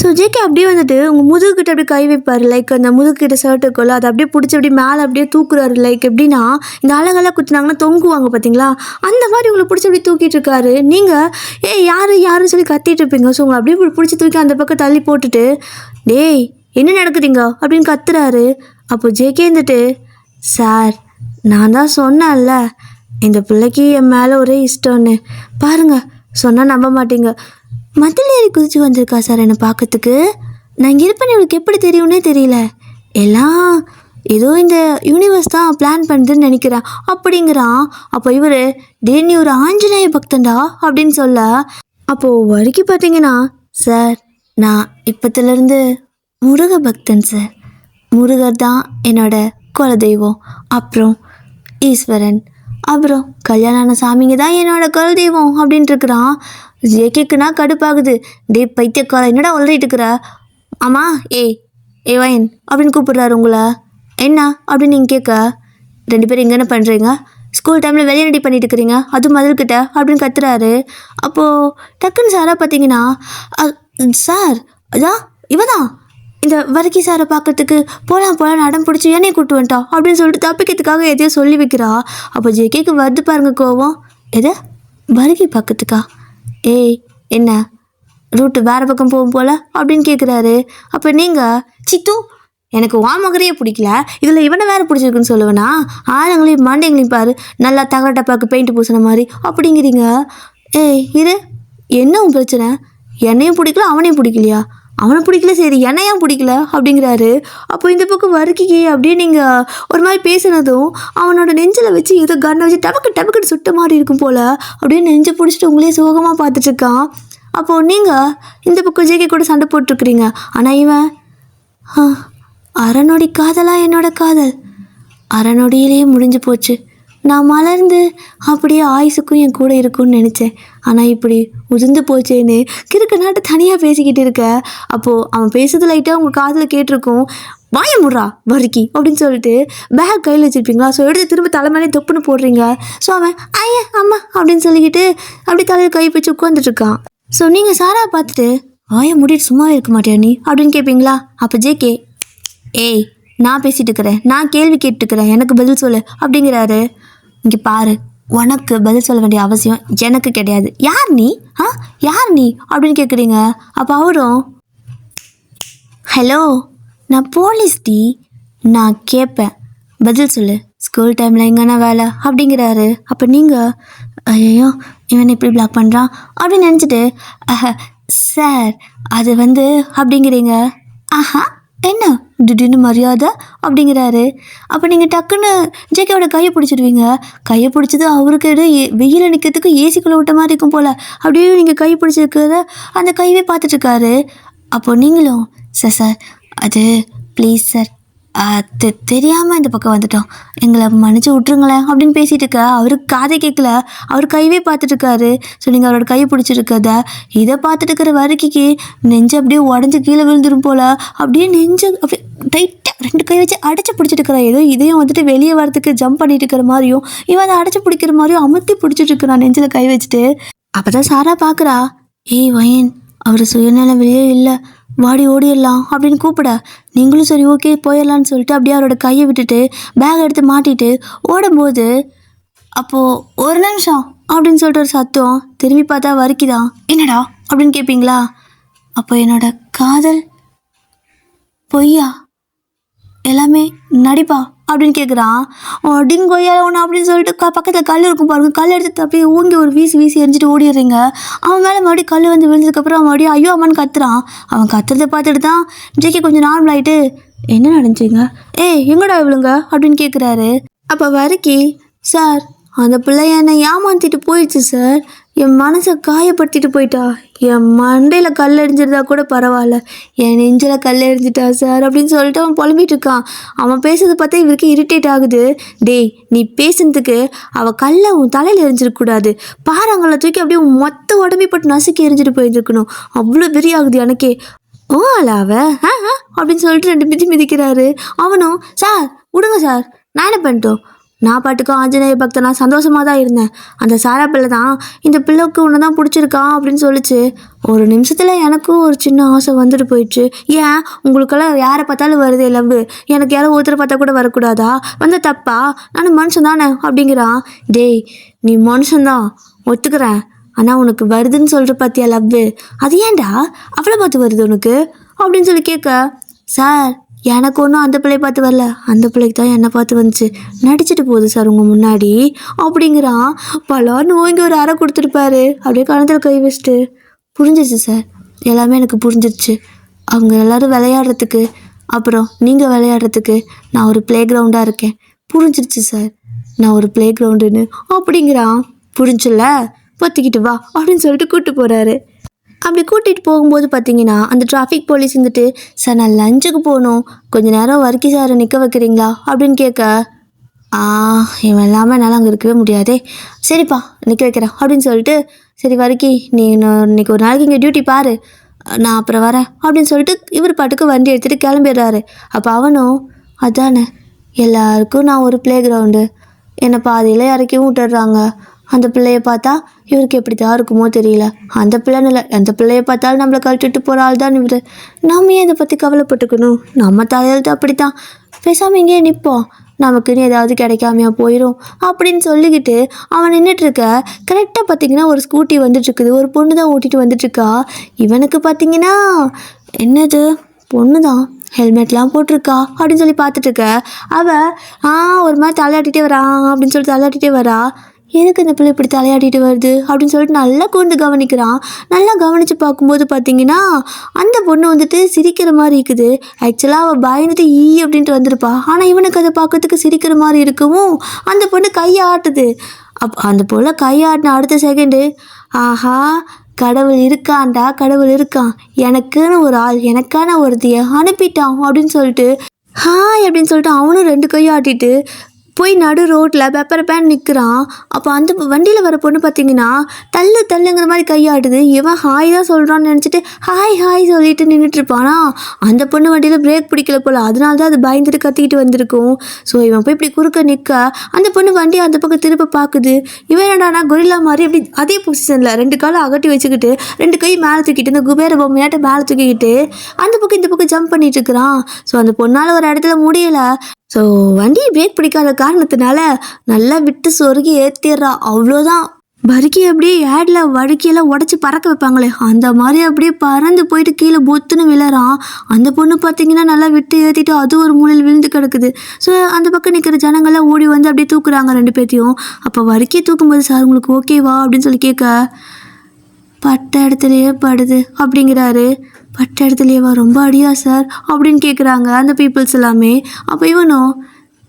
Speaker 1: ஸோ ஜேகே அப்படியே வந்துட்டு உங்கள் முதுகுக்கிட்ட அப்படியே கை வைப்பார், லைக் அந்த முதுகுக்கிட்ட ஷர்ட் இருக்குல்ல அதை அப்படியே பிடிச்சி அப்படியே மேலே அப்படியே தூக்குறாரு. லைக் எப்படின்னா இந்த அழகெல்லாம் குத்துனாங்கன்னா தொங்குவாங்க பார்த்தீங்களா, அந்த மாதிரி உங்களை பிடிச்சி அப்படியே தூக்கிட்டு இருக்காரு. நீங்கள் யாருன்னு சொல்லி கத்திட்டு இருப்பீங்க. ஸோ உங்களை அப்படியே பிடிச்சி தூக்கி அந்த பக்கம் தள்ளி போட்டுட்டு, டேய் என்ன நடக்குதுங்க அப்படின்னு கத்துறாரு. அப்போ ஜேகே வந்துட்டு, சார் நான் தான் சொன்னேன்ல இந்த பிள்ளைக்கு என் மேலே ஒரே இஷ்டம்னு, பாருங்கள் சொன்னால் நம்ப மாட்டீங்க, மதில் ஏறி குதிச்சு வந்திருக்கா சார் என்னை பார்க்கறதுக்கு, நான் இங்கே இருப்பேன்னு இவளுக்கு எப்படி தெரியும்னே தெரியல, எல்லாம் ஏதோ இந்த யூனிவர்ஸ் தான் பிளான் பண்ணுதுன்னு நினைக்கிறேன் அப்படிங்கிறான். அப்போ இவர் டே நீ ஒரு ஆஞ்சநேய பக்தன்டா அப்படின்னு சொல்ல, அப்போது வரைக்கும் பார்த்தீங்கன்னா, சார் நான் இப்போத்துலேருந்து முருக பக்தன் சார், முருகர் தான் என்னோட குலதெய்வம், அப்புறம் ஈஸ்வரன், அப்புறம் கல்யாணான சாமிங்க தான் என்னோட குலதெய்வம் அப்படின்ட்டு இருக்கிறான். ஜேகேக்குன்னா கடுப்பாகுது. டே பைத்தியக்கார என்னடா உளறிட்டு இருக்கிற, ஆமா ஏ வயன் அப்படின்னு கூப்பிடுறாரு உங்களை, என்ன அப்படின்னு நீங்கள் கேட்க, 2 பேரும் இங்கே என்ன பண்ணுறீங்க, ஸ்கூல் டைமில் வெளியே ரெடி பண்ணிட்டு இருக்கிறீங்க அது மதில்கிட்ட அப்படின்னு கத்துறாரு. அப்போது டக்குன்னு சாரா பார்த்தீங்கன்னா சார் அதான் இவதான் இந்த வர்க்கி சாரை பார்க்கறதுக்கு போகலாம் அடம் பிடிச்சி என்னையை கூப்பிட்டு வந்துட்டா அப்படின்னு சொல்லிட்டு தப்பிக்கிறதுக்காக எதையோ சொல்லி வைக்கிறா. அப்போ ஜேகேக்கு வருது பாருங்க கோவம். எதை வர்க்கி பார்க்கறதுக்கா? ஏய் என்ன ரூட்டு வேறு பக்கம் போகும் போல் அப்படின்னு கேட்குறாரு. அப்போ நீங்கள் சித்து எனக்கு வாமகரையே பிடிக்கல, இதில் இவனை வேறு பிடிச்சிருக்குன்னு சொல்லுவேனா? ஆளுங்களையும் மண்டைங்களையும் பாரு, நல்லா தகர டப்பாக்கு பெயிண்ட் பூசின மாதிரி அப்படிங்கிறீங்க. ஏய் இரு, என்ன உன் பிரச்சனை? என்னையும் பிடிக்கல அவனையும் பிடிக்கலையா? அவனை பிடிக்கல சரி, என்னையும் பிடிக்கல அப்படிங்கிறாரு. அப்போ இந்த பக்கம் வர்க்கிக்கு அப்படியே நீங்கள் ஒரு மாதிரி பேசுனதும் அவனோட நெஞ்சில் வச்சு ஏதோ கண்ணை வச்சு டபக்குன்னு சுட்ட மாதிரி இருக்கும் போல் அப்படியே நெஞ்சை பிடிச்சிட்டு உங்களே சோகமாக பார்த்துட்ருக்கான். அப்போது நீங்கள் இந்த பக்கம் ஜேகே கூட சண்டை போட்டிருக்கிறீங்க. ஆனால் இவன் அரைநொடி காதலா என்னோட காதல் அரைநொடியிலேயே முடிஞ்சு போச்சு. நான் மலர்ந்து அப்படியே ஆயுசுக்கும் என் கூட இருக்கும்னு நினச்சேன். ஆனால் இப்படி உதிர்ந்து போச்சேன்னு கிறுக்க நாட்டு தனியாக பேசிக்கிட்டு இருக்க. அப்போது அவன் பேசுறது லைட்டாக உங்கள் காதில் கேட்டிருக்கும். வாய முட்றா வர்க்கி அப்படின்னு சொல்லிட்டு பேக் கையில் வச்சுருப்பீங்களா, ஸோ எடுத்து திரும்ப தலைமையிலே தொப்புன்னு போடுறீங்க. ஸோ அவன் ஐயா அம்மா அப்படின்னு சொல்லிக்கிட்டு அப்படி தலையில் கை வச்சு உட்காந்துட்ருக்கான். ஸோ நீங்கள் சாரா பார்த்துட்டு வாய முடிட்டு சும்மா இருக்க மாட்டியா நீ அப்படின்னு கேட்பீங்களா? அப்போ ஜேகே ஏய் நான் பேசிகிட்டு இருக்கிறேன், நான் கேள்வி கேட்டுக்கிறேன், எனக்கு பதில் சொல்லு அப்படிங்கிறாரு. இங்கே பாரு, உனக்கு பதில் சொல்ல வேண்டிய அவசியம் எனக்கு கிடையாது. யார் நீ யார் நீ அப்படின்னு கேட்குறீங்க. அப்போ அவரும் ஹலோ நான் போலீஸ் டி, நான் கேட்பேன் பதில் சொல்லு, ஸ்கூல் டைமில் எங்கன்னா வேலை அப்படிங்கிறாரு. அப்போ நீங்கள் ஐயோ இவன் இப்படி பிளாக் பண்ணுறான் அப்படின்னு நினச்சிட்டு சார் அது அப்படிங்கிறீங்க. ஆஹா என்ன திடீர்னு மரியாதை அப்படிங்கிறாரு. அப்போ நீங்கள் டக்குன்னு ஜேகேவோட கையை பிடிச்சிடுவீங்க. கையை பிடிச்சது அவருக்கு வெயில நிற்கிறதுக்கு ஏசிக்குள்ளே விட்ட மாதிரி இருக்கும் போல் அப்படியே நீங்கள் கை பிடிச்சிருக்கிறத அந்த கையவே பார்த்துட்ருக்காரு. அப்போ நீங்களும் சார் அது ப்ளீஸ் சார் அது தெரியாமல் இந்த பக்கம் வந்துட்டோம், எங்களை மன்னிச்சு விட்ருங்களேன் அப்படின்னு பேசிகிட்டு இருக்க. அவருக்கு காதை கேட்கல, அவர் கையவே பார்த்துட்ருக்காரு. ஸோ நீங்கள் அவரோட கையை பிடிச்சிருக்கத இதை பார்த்துட்டு இருக்கிற வர்க்கிக்கு நெஞ்சு அப்படியே உடஞ்சி கீழே விழுந்துடும் போல் அப்படியே நெஞ்சு அப்படியே டைட்டாக 2 கை வச்சு அடைச்சி பிடிச்சிட்டு இருக்கிறா. ஏதோ இதையும் வெளியே வரதுக்கு ஜம்ப் பண்ணிட்டு இருக்கிற மாதிரியும் இவன் அதை அடைச்சி பிடிக்கிற மாதிரியும் அமர்த்தி பிடிச்சிட்டு இருக்கிறான் நெஞ்சில் கை வச்சுட்டு. அப்போ தான் சாரா பார்க்குறா, ஏய் வயன் அவர் சுயநலவிலேயே இல்லை, வாடி ஓடிடலாம் அப்படின்னு கூப்பிட நீங்களும் சரி ஓகே போயிடலான்னு சொல்லிட்டு அப்படியே அவரோட கையை விட்டுட்டு பேக் எடுத்து மாட்டிட்டு ஓடும்போது அப்போது ஒரு நிமிஷம் அப்படின்னு சொல்லிட்டு ஒரு சத்தம். திரும்பி பார்த்தா வர்க்கிதான். என்னடா அப்படின்னு கேட்பீங்களா? அப்போ என்னோட காதல் பொய்யா எல்லாமே நடிப்பா அப்படின்னு கேட்குறான். அப்படின்னு கொய்யால ஒன்று அப்படின்னு சொல்லிட்டு பக்கத்தில் கல் இருக்கும் பாருங்க, கல் எடுத்து அப்படியே ஊங்கி ஒரு வீசி எரிஞ்சிட்டு ஓடிடுறீங்க. அவன் மேலே மறுபடியும் கல் விழுந்ததுக்கப்புறம் மறுபடியும் ஐயோ அம்மான்னு கத்துறான். அவன் கத்துறதை பார்த்துட்டு தான் ஜேகே கொஞ்சம் நார்மல் ஆகிட்டு என்ன நடந்துச்சிங்க, ஏய் எங்கடா இவளுங்க அப்படின்னு கேட்குறாரு. அப்போ வர்க்கி சார் அந்த பிள்ளை என்னை ஏமாற்றிட்டு போயிடுச்சு சார், என் மனசை காயப்படுத்திட்டு போயிட்டா, என் மண்டையில் கல் எறிஞ்சிருந்தா கூட பரவாயில்ல, என் நெஞ்சில் கல் எறிஞ்சிட்டா சார் அப்படின்னு சொல்லிட்டு அவன் புலம்பிட்டு இருக்கான். அவன் பேசுறதை பார்த்தா இவருக்கு இரிட்டேட் ஆகுது. டேய் நீ பேசுனதுக்கு அவள் கல்லை உன் தலையில் எரிஞ்சிருக்கக்கூடாது, பாறாங்களை தூக்கி அப்படியே மொத்த உடம்பி போட்டு நசுக்கி எரிஞ்சிட்டு போயிருந்துருக்கணும், அவ்வளோ வெறி ஆகுது எனக்கு. ஓ அலாவ அப்படின்னு சொல்லிட்டு 2 மிதிக்கிறாரு. அவனும் சார் விடுங்க சார், நான் என்ன பண்ணிட்டோம், நான் பாட்டுக்கும் ஆஞ்சநேய பக்தனா சந்தோஷமாக தான் இருந்தேன். அந்த சாரா பிள்ளை தான் இந்த பிள்ளைக்கு ஒன்று தான் பிடிச்சிருக்கான் அப்படின்னு சொல்லிச்சு. ஒரு நிமிஷத்தில் எனக்கும் ஒரு சின்ன ஆசை வந்துட்டு போயிடுச்சு. ஏன் உங்களுக்கெல்லாம் யாரை பார்த்தாலும் வருதே லவ், எனக்கு யாரும் ஒருத்தரை பார்த்தா கூட வரக்கூடாதா, தப்பா, நான் மனுஷன் தானே அப்படிங்கிறான். டேய் நீ மனுஷன்தான் ஒத்துக்கிறேன், ஆனால் உனக்கு வருதுன்னு சொல்கிற பார்த்தியா லவ், அது ஏன்டா அவ்வளோ பார்த்து வருது உனக்கு அப்படின்னு சொல்லி கேட்க, சார் எனக்கு ஒன்றும் அந்த பிள்ளையை பார்த்து வரல, அந்த பிள்ளைக்கு தான் என்னை பார்த்து வந்துச்சு, நடிச்சிட்டு போகுது சார் உங்கள் முன்னாடி அப்படிங்கிறான். பலான்னு ஓங்கி ஒரு அறை கொடுத்துருப்பாரு. அப்படியே கணத்தில் கை வச்சுட்டு புரிஞ்சிச்சு சார், எல்லாமே எனக்கு புரிஞ்சிருச்சு, அவங்க எல்லோரும் விளையாடுறதுக்கு அப்புறம் நீங்கள் விளையாடுறதுக்கு நான் ஒரு ப்ளே கிரவுண்டாக இருக்கேன், புரிஞ்சிருச்சு சார் நான் ஒரு ப்ளே கிரவுண்டுன்னு அப்படிங்கிறான். புரிஞ்சில்ல பொத்திக்கிட்டு வா அப்படின்னு சொல்லிட்டு கூப்பிட்டு போகிறாரு. அப்படி கூட்டிகிட்டு போகும்போது பார்த்தீங்கன்னா அந்த டிராஃபிக் போலீஸ் சார் நான் லஞ்சுக்கு போகணும், கொஞ்சம் நேரம் வர்க்கி சாரை நிற்க வைக்கிறீங்களா அப்படின்னு கேட்க, இவன் இல்லாமல் என்னால் அங்கே இருக்கவே முடியாதே, சரிப்பா நிற்க வைக்கிறேன் அப்படின்னு சொல்லிட்டு, சரி வர்க்கி நீ இன்னைக்கு ஒரு நாளைக்கு இங்கே டியூட்டி பாரு, நான் அப்புறம் வரேன் அப்படின்னு சொல்லிட்டு இவர் பாட்டுக்கு வண்டி எடுத்துகிட்டு கிளம்பிடுறாரு. அப்போ அவனும் அதானே எல்லாருக்கும் நான் ஒரு ப்ளே கிரவுண்டு, என்னை பாதியில் இறக்கியும் விட்டுடுறாங்க. அந்த பிள்ளைய பார்த்தா இவருக்கு எப்படி தான் இருக்குமோ தெரியல. அந்த பிள்ளைன்னு இல்லை, எந்த பிள்ளைய பார்த்தாலும் நம்மளை கழட்டிட்டு போகிற ஆள் தான் இவர். நம்ம ஏன் இதை பற்றி கவலைப்பட்டுக்கணும்? நம்ம தலையெழுத்து அப்படி தான், பேசாமல் இங்கேயே நிற்போம், நமக்குன்னு ஏதாவது கிடைக்காமையா போயிடும் அப்படின்னு சொல்லிக்கிட்டு அவன் நின்றுட்டுருக்க. கரெக்டாக பார்த்தீங்கன்னா ஒரு ஸ்கூட்டி வந்துட்டுருக்குது. ஒரு பொண்ணு தான் ஓட்டிகிட்டு வந்துட்டுருக்கா. இவனுக்கு பார்த்தீங்கன்னா என்னது, பொண்ணு தான், ஹெல்மெட்லாம் போட்டிருக்கா அப்படின்னு சொல்லி பார்த்துட்ருக்க. அவள் ஒரு மாதிரி தலையாட்டிகிட்டே வரா அப்படின்னு சொல்லி தலையாட்டிகிட்டே வரா. எதுக்கு இந்த பிள்ளை இப்படி தலையாட்டிட்டு வருது அப்படின்னு சொல்லிட்டு நல்லா கூர்ந்து கவனிக்கிறான். நல்லா கவனித்து பார்க்கும்போது பார்த்தீங்கன்னா அந்த பொண்ணு வந்துட்டு சிரிக்கிற மாதிரி இருக்குது. ஆக்சுவலாக அவள் பயந்துட்டு அப்படின்ட்டு வந்திருப்பா. ஆனால் இவனுக்கு அதை பார்க்கறதுக்கு சிரிக்கிற மாதிரி இருக்கவும் அந்த பொண்ணு கையை ஆட்டுது. அந்த பொண்ணை கையாட்டின அடுத்த செகண்டு, ஆஹா கடவுள் இருக்கான்டா, கடவுள் இருக்கான், எனக்குன்னு ஒரு ஆள், எனக்கான ஒருத்தியை அனுப்பிட்டான் அப்படின்னு சொல்லிட்டு ஹாய் அப்படின்னு சொல்லிட்டு அவனும் 2 கையும் ஆட்டிட்டு போய் நடு ரோட்டில் பெப்பர் பேன் நிற்கிறான். அப்போ அந்த வண்டியில் வர பொண்ணு பார்த்தீங்கன்னா தள்ளுங்கிற மாதிரி கையாட்டுது. இவன் ஹாய் தான் சொல்கிறான்னு நினச்சிட்டு ஹாய் சொல்லிட்டு நின்றுட்டுருப்பானா. அந்த பொண்ணு வண்டியில் பிரேக் பிடிக்கல போல், அதனால தான் அது பயந்துட்டு கத்திக்கிட்டு வந்திருக்கும். ஸோ இவன் போய் இப்படி குறுக்க நிற்க அந்த பொண்ணு வண்டியை அந்த பக்கம் திரும்ப பார்க்குது. இவன் என்னடானா கொரில்லா மாதிரி அப்படி அதே பொசிஷனில் 2 காலை அகட்டி வச்சுக்கிட்டு 2 கை மேலே தூக்கிட்டு இந்த குபேர பொம்மையாட்ட மேலே தூக்கிக்கிட்டு அந்த பக்கம் இந்த பக்கம் ஜம்ப் பண்ணிட்டு இருக்கிறான். ஸோ அந்த பொண்ணால் ஒரு இடத்துல முடியலை. ஸோ வண்டி பிரேக் பிடிக்காத காரணத்தினால நல்லா விட்டு சொருகி ஏற்றிடுறா. அவ்வளோதான், பருக்கி அப்படியே ஏடில் வழுக்கியெல்லாம் உடச்சி பறக்க வைப்பாங்களே அந்த மாதிரி அப்படியே பறந்து போயிட்டு கீழே பொத்துன்னு விழறான். அந்த பொண்ணு பார்த்தீங்கன்னா நல்லா விட்டு ஏற்றிட்டு அது ஒரு மூலையில் விழுந்து கிடக்குது. ஸோ அந்த பக்கம் நிற்கிற ஜனங்கள்லாம் ஓடி வந்து அப்படியே தூக்குறாங்க 2 பேர்த்தையும். அப்போ வழுக்கி தூக்கும்போது சார் உங்களுக்கு ஓகேவா அப்படின்னு சொல்லி கேட்க, பட்ட இடத்துலையே படுது அப்படிங்கிறாரு. பட்ட இடத்துலையேவா, ரொம்ப அடியா சார் அப்படின்னு கேட்குறாங்க அந்த பீப்புள்ஸ் எல்லாமே. அப்போ இவனும்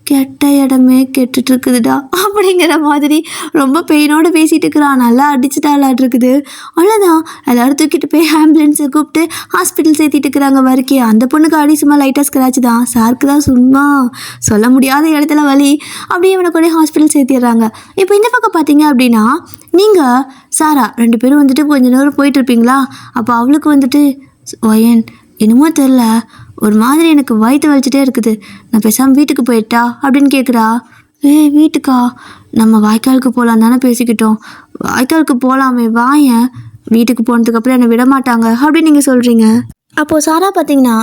Speaker 1: கெட்ட இடமே கெட்டுட்டு இருக்குதுடா அப்படிங்கிற மாதிரி ரொம்ப பெயினோடு பேசிகிட்டு இருக்கிறான். நல்லா அடிச்சுட்டாலாட்டு இருக்குது. அவ்வளோதான், எல்லோரும் தூக்கிட்டு போய் ஆம்புலன்ஸை கூப்பிட்டு ஹாஸ்பிட்டல் சேர்த்திட்டு இருக்கிறாங்க. வரைக்கே அந்த பொண்ணுக்கு அடி சும்மா லைட்டாக ஸ்க்ராட்ச் தான், சாருக்கு தான் சும்மா சொல்ல முடியாத இடத்துல வலி. அப்படியே இவனை கொண்டே ஹாஸ்பிட்டல் சேர்த்திடுறாங்க. இப்போ இந்த பக்கம் பார்த்தீங்க அப்படின்னா நீங்கள் சாரா 2 பேரும் வந்துட்டு கொஞ்சம் நேரம் போயிட்டுருப்பீங்களா. அப்போ அவளுக்கு வந்துட்டு ஒயன் என்னமோ தெரில, ஒரு மாதிரி எனக்கு வயிற்று வலிச்சிட்டே இருக்குது, நான் பேசாமல் வீட்டுக்கு போயிட்டா அப்படின்னு கேட்குறா. வீட்டுக்கா, நம்ம வாய்க்காலுக்கு போகலான்னு தானே பேசிக்கிட்டோம், வாய்க்காலுக்கு போகலாமே வாயேன், வீட்டுக்கு போனதுக்கப்புறம் என்னை விட மாட்டாங்க அப்படின்னு நீங்கள் சொல்கிறீங்க. அப்போது சாரா பார்த்தீங்கன்னா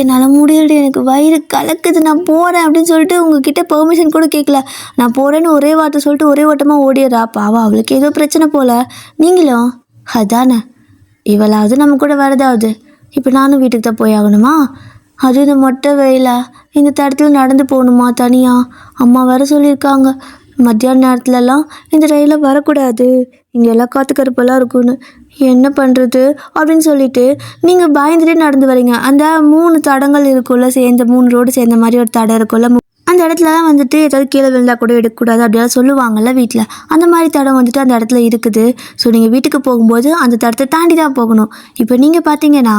Speaker 1: என்னால் முடியல, எனக்கு வயிறு கலக்குது, நான் போகிறேன் அப்படின்னு சொல்லிட்டு உங்ககிட்ட பெர்மிஷன் கூட கேட்கல, நான் போகிறேன்னு ஒரே வார்த்தை சொல்லிட்டு ஒரே ஓட்டமாக ஓடிடுறா. பாவா, அவளுக்கு ஏதோ பிரச்சனை போல். நீங்களும் அதானே, இவளாவது நம்ம கூட வரதாவது, இப்போ நானும் வீட்டுக்கு தான் போய் ஆகணுமா, அது இந்த மொட்டை வெயில இந்த தடத்தில் நடந்து போகணுமா தனியாக, அம்மா வர சொல்லியிருக்காங்க, மத்தியான நேரத்துலலாம் இந்த ரயிலில் வரக்கூடாது, இங்கே எல்லாம் காற்று கருப்பெல்லாம் இருக்குன்னு, என்ன பண்ணுறது அப்படின்னு சொல்லிட்டு நீங்கள் பயந்துட்டே நடந்து வரீங்க. அந்த 3 தடங்கள் இருக்குல்ல, சேர்ந்த 3 ரோடு சேர்ந்த மாதிரி ஒரு தடம் இருக்குல்ல, அந்த இடத்துலலாம் வந்துட்டு ஏதாவது கீழே விழுந்தால் கூட எடுக்கக்கூடாது அப்படிலாம் சொல்லுவாங்கள்ல வீட்டில், அந்த மாதிரி தடம் வந்துட்டு அந்த இடத்துல இருக்குது. ஸோ நீங்கள் வீட்டுக்கு போகும்போது அந்த தடத்தை தாண்டி தான் போகணும். இப்போ நீங்கள் பார்த்தீங்கன்னா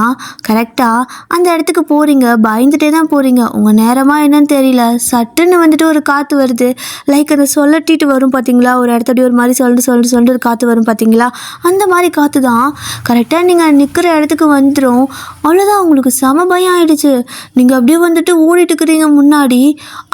Speaker 1: கரெக்டாக அந்த இடத்துக்கு போகிறீங்க, பயந்துட்டே தான் போகிறீங்க. உங்கள் நேரமாக என்னன்னு தெரியல, சட்டுன்னு வந்துட்டு ஒரு காற்று வருது, லைக் அந்த சொல்லட்டிட்டு வரும் பார்த்தீங்களா, ஒரு இடத்தடி ஒரு மாதிரி சொல்லிட்டு ஒரு காற்று வரும் பார்த்தீங்களா, அந்த மாதிரி காற்று தான் கரெக்டாக நீங்கள் நிற்கிற இடத்துக்கு வந்துடும். அவ்வளோதான், உங்களுக்கு செம பயம் ஆகிடுச்சு. நீங்கள் அப்படியே வந்துட்டு ஓடிட்டு இருக்கிறீங்க முன்னாடி,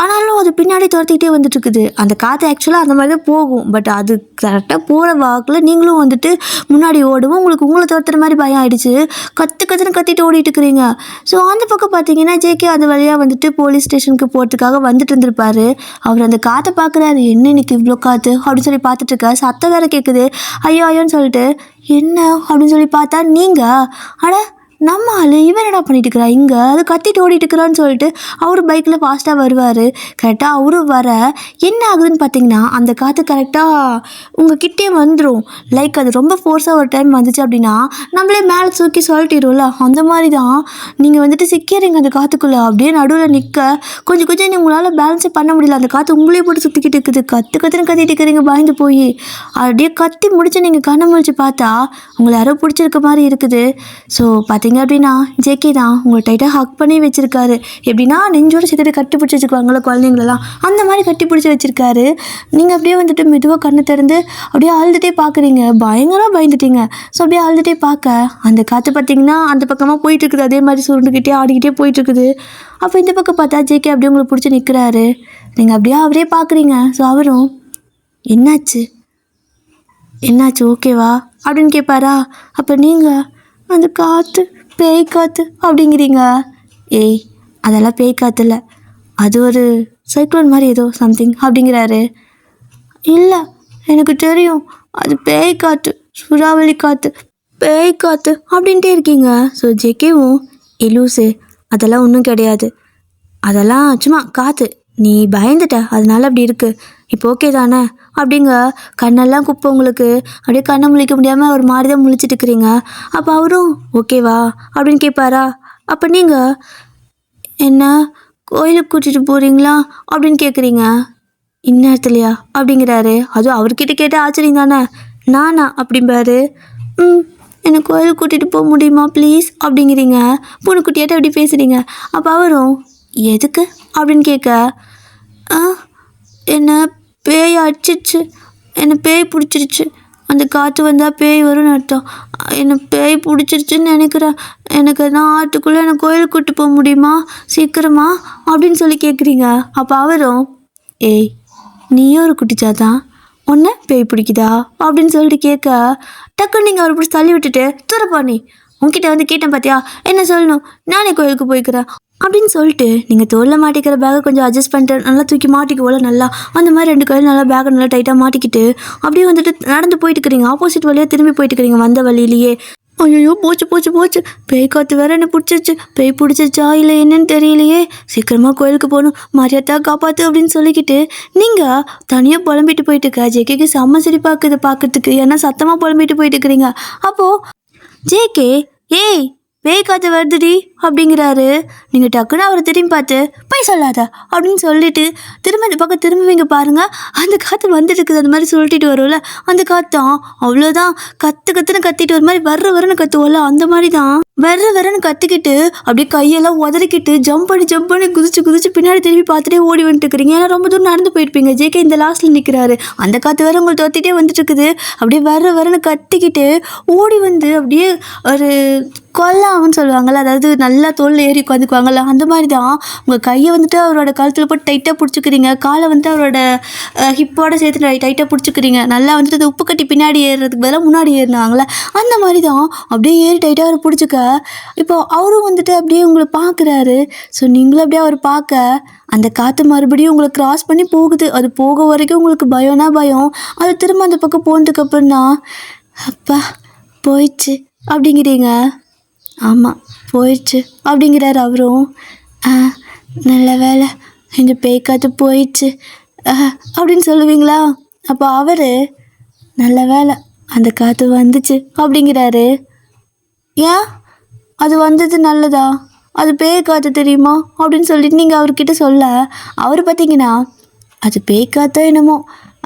Speaker 1: ஆனாலும் அது பின்னாடி துரத்திக்கிட்டே வந்துட்டுருக்குது. அந்த காற்று ஆக்சுவலாக அந்த மாதிரி தான் போகும், பட் அது கரெக்டாக போகிற வாக்கில் நீங்களும் வந்துட்டு முன்னாடி ஓடுவோம், உங்களுக்கு உங்களை துரத்துற மாதிரி பயம் ஆகிடுச்சு. கற்றுன்னு கத்திட்டு ஓடிட்டு இருக்கிறீங்க. ஸோ அந்த பக்கம் பார்த்தீங்கன்னா ஜேகே அந்த வழியாக வந்துட்டு போலீஸ் ஸ்டேஷனுக்கு போகிறதுக்காக வந்துட்டு இருந்திருப்பார். அவர் அந்த காற்றை பார்க்குறாரு, என்ன இன்னைக்கு இவ்வளோ காற்று அப்படின்னு சொல்லி பார்த்துட்ருக்க, சத்தம் வேறு கேட்குது, ஐயோன்னு சொல்லிட்டு என்ன அப்படின்னு சொல்லி பார்த்தா நீங்கள் அட நம்ம ஆள் இவன் என்னடா பண்ணிட்டு இருக்கிறா இங்கே, அது கத்திட்டு ஓடிட்டு இருக்கிறான்னு சொல்லிட்டு அவர் பைக்கில் ஃபாஸ்ட்டாக வருவார். கரெக்டாக அவரும் வர என்ன ஆகுதுன்னு பார்த்தீங்கன்னா அந்த காற்று கரெக்டாக உங்கள் கிட்டே வந்துடும். லைக் அது ரொம்ப ஃபோர்ஸாக ஒரு டைம் வந்துச்சு அப்படின்னா நம்மளே மேலே தூக்கி சொல்லிட்டிடும்ல, அந்த மாதிரி தான் நீங்கள் வந்துட்டு சிக்கிறீங்க அந்த காற்றுக்குள்ளே. அப்படியே நடுவில் நிற்க கொஞ்சம் உங்களால் பேலன்ஸே பண்ண முடியல, அந்த காற்று உங்களே போட்டு சுற்றிக்கிட்டு இருக்குது, கற்றுன்னு கத்திட்டு இருக்கிறீங்க பயந்து போய். அப்படியே கத்தி முடிச்சு நீங்கள் கண்ணை முழிச்சு பார்த்தா உங்களை யாரோ பிடிச்சிருக்க மாதிரி இருக்குது. ஸோ பார்த்தீங்கன்னா பார்த்தீங்க அப்படின்னா ஜேகே தான் உங்களை டைட்டாக ஹக் பண்ணி வச்சுருக்காரு. எப்படின்னா நெஞ்சோடு சேர்த்துட்டு கட்டி பிடிச்சி வச்சுக்குவாங்கள குழந்தைங்களெல்லாம், அந்த மாதிரி கட்டி பிடிச்சி வச்சுருக்காரு. நீங்கள் அப்படியே வந்துட்டு மெதுவாக கண்ணை திறந்து அப்படியே அழுதுகிட்டே பார்க்குறீங்க. பயங்கரமாக பயந்துட்டீங்க. ஸோ அப்படியே அழுதுகிட்டே பார்க்க அந்த காற்று பார்த்தீங்கன்னா அந்த பக்கமாக போயிட்டுருக்குது. அதே மாதிரி சுருண்டுக்கிட்டே ஆடிக்கிட்டே போயிட்டுருக்குது. அப்போ இந்த பக்கம் பார்த்தா ஜேகே அப்படியே உங்களுக்கு பிடிச்சி நிற்கிறாரு. நீங்கள் அப்படியே அவரே பார்க்குறீங்க. ஸோ அவரும் என்னாச்சு என்னாச்சு ஓகேவா அப்படின்னு கேட்பாரா. அப்போ நீங்கள் அந்த காற்று பேய் காற்று அப்படிங்கிறீங்க. ஏய் அதெல்லாம் பேய் காற்று இல்லை, அது ஒரு சைக்ளோன் மாதிரி ஏதோ சம்திங் அப்படிங்கிறாரு. இல்லை எனக்கு தெரியும், அது பேய் காற்று, சூறாவளி காற்று, பேய் காற்று அப்படின்ட்டே இருக்கீங்க. ஸோ ஜேகேவும் லூசு அதெல்லாம் ஒன்றும் கிடையாது, அதெல்லாம் சும்மா காற்று, நீ பயந்துட்ட அதனால அப்படி இருக்குது, இப்போ ஓகே தானே அப்படிங்க. கண்ணெல்லாம் குப்பை உங்களுக்கு, அப்படியே கண்ணை முழிக்க முடியாமல் ஒரு மாதிரி தான் முழிச்சிட்டு இருக்கிறீங்க. அப்போ அவரும் ஓகேவா அப்படின்னு கேட்பாரா. அப்போ நீங்கள் என்ன கோயிலுக்கு கூட்டிகிட்டு போகிறீங்களா அப்படின்னு கேட்குறீங்க. இந்நேரத்துலையா அப்படிங்கிறாரு. அதுவும் அவர்கிட்ட கேட்டால் ஆச்சரியம் தானே. நானா அப்படிம்பாரு. என்னை கோயிலுக்கு கூட்டிகிட்டு போக முடியுமா ப்ளீஸ் அப்படிங்கிறீங்க. பூனைக்குட்டியாட்ட அப்படி பேசுகிறீங்க. அப்போ அவரும் எதுக்கு அப்படின்னு கேட்க, என்ன பேய் அடிச்சிச்சு, என்னை பேய் பிடிச்சிருச்சு, அந்த காற்று வந்தால் பேய் வரும்னு அர்த்தம், என்னை பேய் பிடிச்சிருச்சுன்னு நினைக்கிறேன், எனக்கு நான் ஆட்டுக்குள்ளே என்னை கோயிலுக்கு கூப்பிட்டு போக முடியுமா சீக்கிரமா அப்படின்னு சொல்லி கேட்குறீங்க. அப்போ அவரும் ஏய் நீயும் ஒரு குட்டிச்சாதான், ஒன்று பேய் பிடிக்குதா அப்படின்னு சொல்லிட்டு கேட்க, டக்குன்னு நீங்கள் அவரை பிடிச்சி தள்ளி விட்டுட்டு தூரப்பா நீ, உங்ககிட்ட வந்து கேட்டேன் பார்த்தியா என்ன சொல்லணும், நானே கோயிலுக்கு போய்க்கிறேன் அப்படின்னு சொல்லிட்டு நீங்கள் தோளில் மாட்டிக்கிற பேக்கை கொஞ்சம் அட்ஜஸ்ட் பண்ணிட்டு நல்லா தூக்கி மாட்டிக்குவோல நல்லா, அந்த மாதிரி 2 கையில் நல்லா பேக்கை நல்லா டைட்டாக மாட்டிக்கிட்டு அப்படியே வந்துட்டு நடந்து போயிட்டு இருக்கிறீங்க. ஆப்போசிட் வழியாக திரும்பி போயிட்டு இருக்கிறீங்க வந்த வழியிலேயே. ஐயோ போச்சு போச்சு போச்சு, பேய் காற்று வேற என்ன பிடிச்சிருச்சு, பேய் பிடிச்சிருச்சா இல்லை என்னன்னு தெரியலையே, சீக்கிரமாக கோயிலுக்கு போகணும், மரியாதை காப்பாற்று அப்படின்னு சொல்லிக்கிட்டு நீங்கள் தனியாக புலம்பிட்டு போயிட்டு இருக்க. ஜேகேக்கு செம்ம சிரிப்பாக்குது பார்க்கறதுக்கு, ஏன்னா சத்தமாக புலம்பிட்டு போயிட்டு இருக்கிறீங்க. அப்போது ஜேகே ஏய் பேய் காற்று வருதுடி அப்படிங்கிறாரு. நீங்கள் டக்குன்னு அவரை திரும்பி பார்த்து போய் சொல்லாத அப்படின்னு சொல்லிட்டு திரும்ப இந்த பக்கம் திரும்புவீங்க பாருங்கள், அந்த காற்று வந்துட்டு இருக்குது. அந்த மாதிரி சொல்லிட்டு வரும்ல, அந்த காற்றான் அவ்வளோதான் கற்றுன்னு கத்திட்டு ஒரு மாதிரி வரன்னு கத்துவோம்ல, அந்த மாதிரி தான் வரன்னு கத்திக்கிட்டு அப்படியே கையெல்லாம் உதறிக்கிட்டு ஜம்ப் பண்ணி குதிச்சு பின்னாடி திரும்பி பார்த்துட்டே ஓடி வந்துட்டு இருக்கிறீங்க. ஏன்னா ரொம்ப தூரம் நடந்து போயிருப்பீங்க. ஜேகே இந்த லாஸ்ட்டில் நிற்கிறாரு. அந்த காற்று வேற உங்களை தொத்திட்டே வந்துட்டு இருக்குது. அப்படியே வரன்னு கத்திக்கிட்டு ஓடி வந்து அப்படியே ஒரு கொல்லாமன்னு சொல்லுவாங்கள்ல, அதாவது நல்லா தோளில் ஏறி உட்காந்துக்குவாங்கள்ல, அந்த மாதிரி தான் உங்கள் கையை வந்துட்டு அவரோட கழுத்தில் போட்டு டைட்டாக பிடிச்சிக்கிறீங்க, காலை வந்துட்டு அவரோட ஹிப்போட சேர்த்து டைட்டாக பிடிச்சிக்கிறீங்க. நல்லா வந்துட்டு அது உப்பு கட்டி பின்னாடி ஏறுறதுக்கு பதிலாக முன்னாடி ஏறினாங்களே, அந்த மாதிரி தான் அப்படியே ஏறி டைட்டாக அவர் பிடிச்சிக்க. இப்போ அவரும் வந்துட்டு அப்படியே உங்களை பார்க்குறாரு. ஸோ நீங்களும் அப்படியே அவர் பார்க்க அந்த காற்று மறுபடியும் உங்களை கிராஸ் பண்ணி போகுது. அது போக வரைக்கும் உங்களுக்கு பயம்னா பயம். அது திரும்ப அந்த பக்கம் போனதுக்கு அப்புறம் தான் அப்பா போயிடுச்சு அப்படிங்கிறீங்க. ஆமாம் போயிடுச்சு அப்படிங்கிறாரு அவரும். நல்ல வேலை இந்த பேய் காற்று போயிடுச்சு அப்படின்னு சொல்லுவீங்களா. அப்போ அவர் நல்ல வேலை அந்த காற்று வந்துச்சு அப்படிங்கிறாரு. ஏன் அது வந்தது நல்லதா, அது பேய் காற்று தெரியுமா அப்படின்னு சொல்லிட்டு நீங்கள் அவர்கிட்ட சொல்ல, அவர் பார்த்தீங்கன்னா அது பேய் காற்றோ என்னமோ,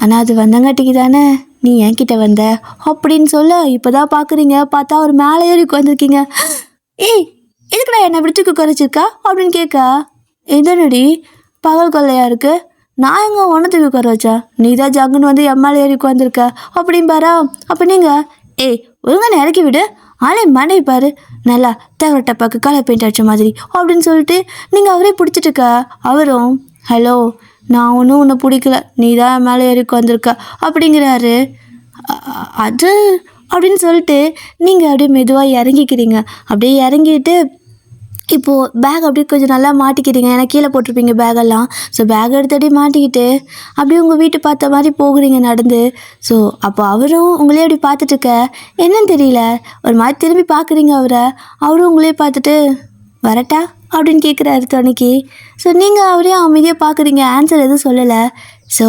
Speaker 1: ஆனால் அது வந்தங்காட்டிக்கு தானே நீ என்கிட்ட வந்த அப்படின்னு சொல்ல, இப்போ தான் பார்க்குறீங்க, பார்த்தா அவர் மேலே ஏறி உட்காந்துருக்கீங்க. ஏய் எதுக்குடா என்னை இப்படி தூக்கி குறைச்சிருக்கா அப்படின்னு கேட்க, எதனடி பகல் கொள்ளையாக இருக்குது, நான் எங்கே ஒன்றை தூக்கி குறை வச்சா, நீ தான் ஜங்குன்னு வந்து எம்மாலே ஏறி உட்காந்துருக்க அப்படின்பாரா. அப்போ நீங்கள் ஏய் ஒழுங்கான இறக்கி விடு, ஆளே மண்டை பாரு, நல்லா தகர டப்பாக்கு கலர் பெயிண்ட் அடிச்ச மாதிரி அப்படின்னு சொல்லிட்டு நீங்கள் அவரே பிடிச்சிட்டு இருக்க. அவரும் ஹலோ நான் ஒன்றும் உன்னை பிடிக்கல, நீ தான் மேலே ஏறி உட்காந்துருக்க அப்படிங்கிறாரு. அது அப்படின்னு சொல்லிட்டு நீங்கள் அப்படியே மெதுவாக இறங்கிக்கிறீங்க. அப்படியே இறங்கிட்டு இப்போது பேக் அப்படியே கொஞ்சம் நல்லா மாட்டிக்கிறீங்க, ஏன்னா கீழே போட்டிருப்பீங்க பேகெல்லாம். ஸோ பேக் எடுத்து மாட்டிக்கிட்டு அப்படியே உங்கள் வீட்டு பார்த்த மாதிரி போகிறீங்க நடந்து. ஸோ அப்போ அவரும் உங்களே அப்படி பார்த்துட்ருக்க, என்னன்னு தெரியல ஒரு மாதிரி திரும்பி பார்க்குறீங்க அவரை. அவரும் உங்களே பார்த்துட்டு வரட்டா அப்படின்னு கேட்குறாரு துணைக்கு. ஸோ நீங்கள் அவரே அமைதியாக பார்க்குறீங்க, ஆன்சர் எதுவும் சொல்லலை. ஸோ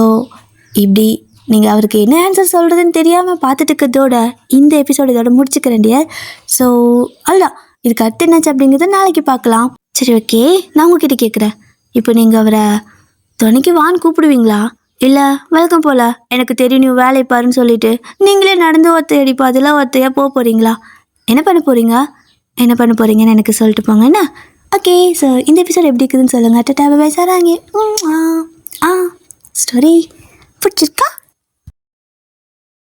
Speaker 1: இப்படி நீங்கள் அவருக்கு என்ன ஆன்சர் சொல்கிறதுன்னு தெரியாமல் பார்த்துட்டு இருக்கிறதோட இந்த எபிசோடு இதோட முடிச்சுக்கிறேன் டியர். ஸோ அவ்வளோதான், இதுக்கு அடுத்து என்னாச்சு அப்படிங்கிறத நாளைக்கு பார்க்கலாம். சரி ஓகே, நான் உங்ககிட்ட கேட்குறேன், இப்போ நீங்கள் அவரை துணைக்கு வான்னு கூப்பிடுவீங்களா, இல்லை வழக்கம் போல் எனக்கு தெரியும் நீ வேலை பாருன்னு சொல்லிட்டு நீங்களே நடந்து ஒத்தையடி பாதில் ஒத்தையாக போக போகிறீங்களா, என்ன பண்ண போகிறீங்க என்ன பண்ண போகிறீங்கன்னு எனக்கு சொல்லிட்டு போங்க என்ன. ஓகே, ஸோ இந்த எபிசோட் எப்படி இருக்குதுன்னு சொல்லுங்கள். டாடா பை பை சாராங்க. ஸ்டோரி பிடிச்சிருக்கா?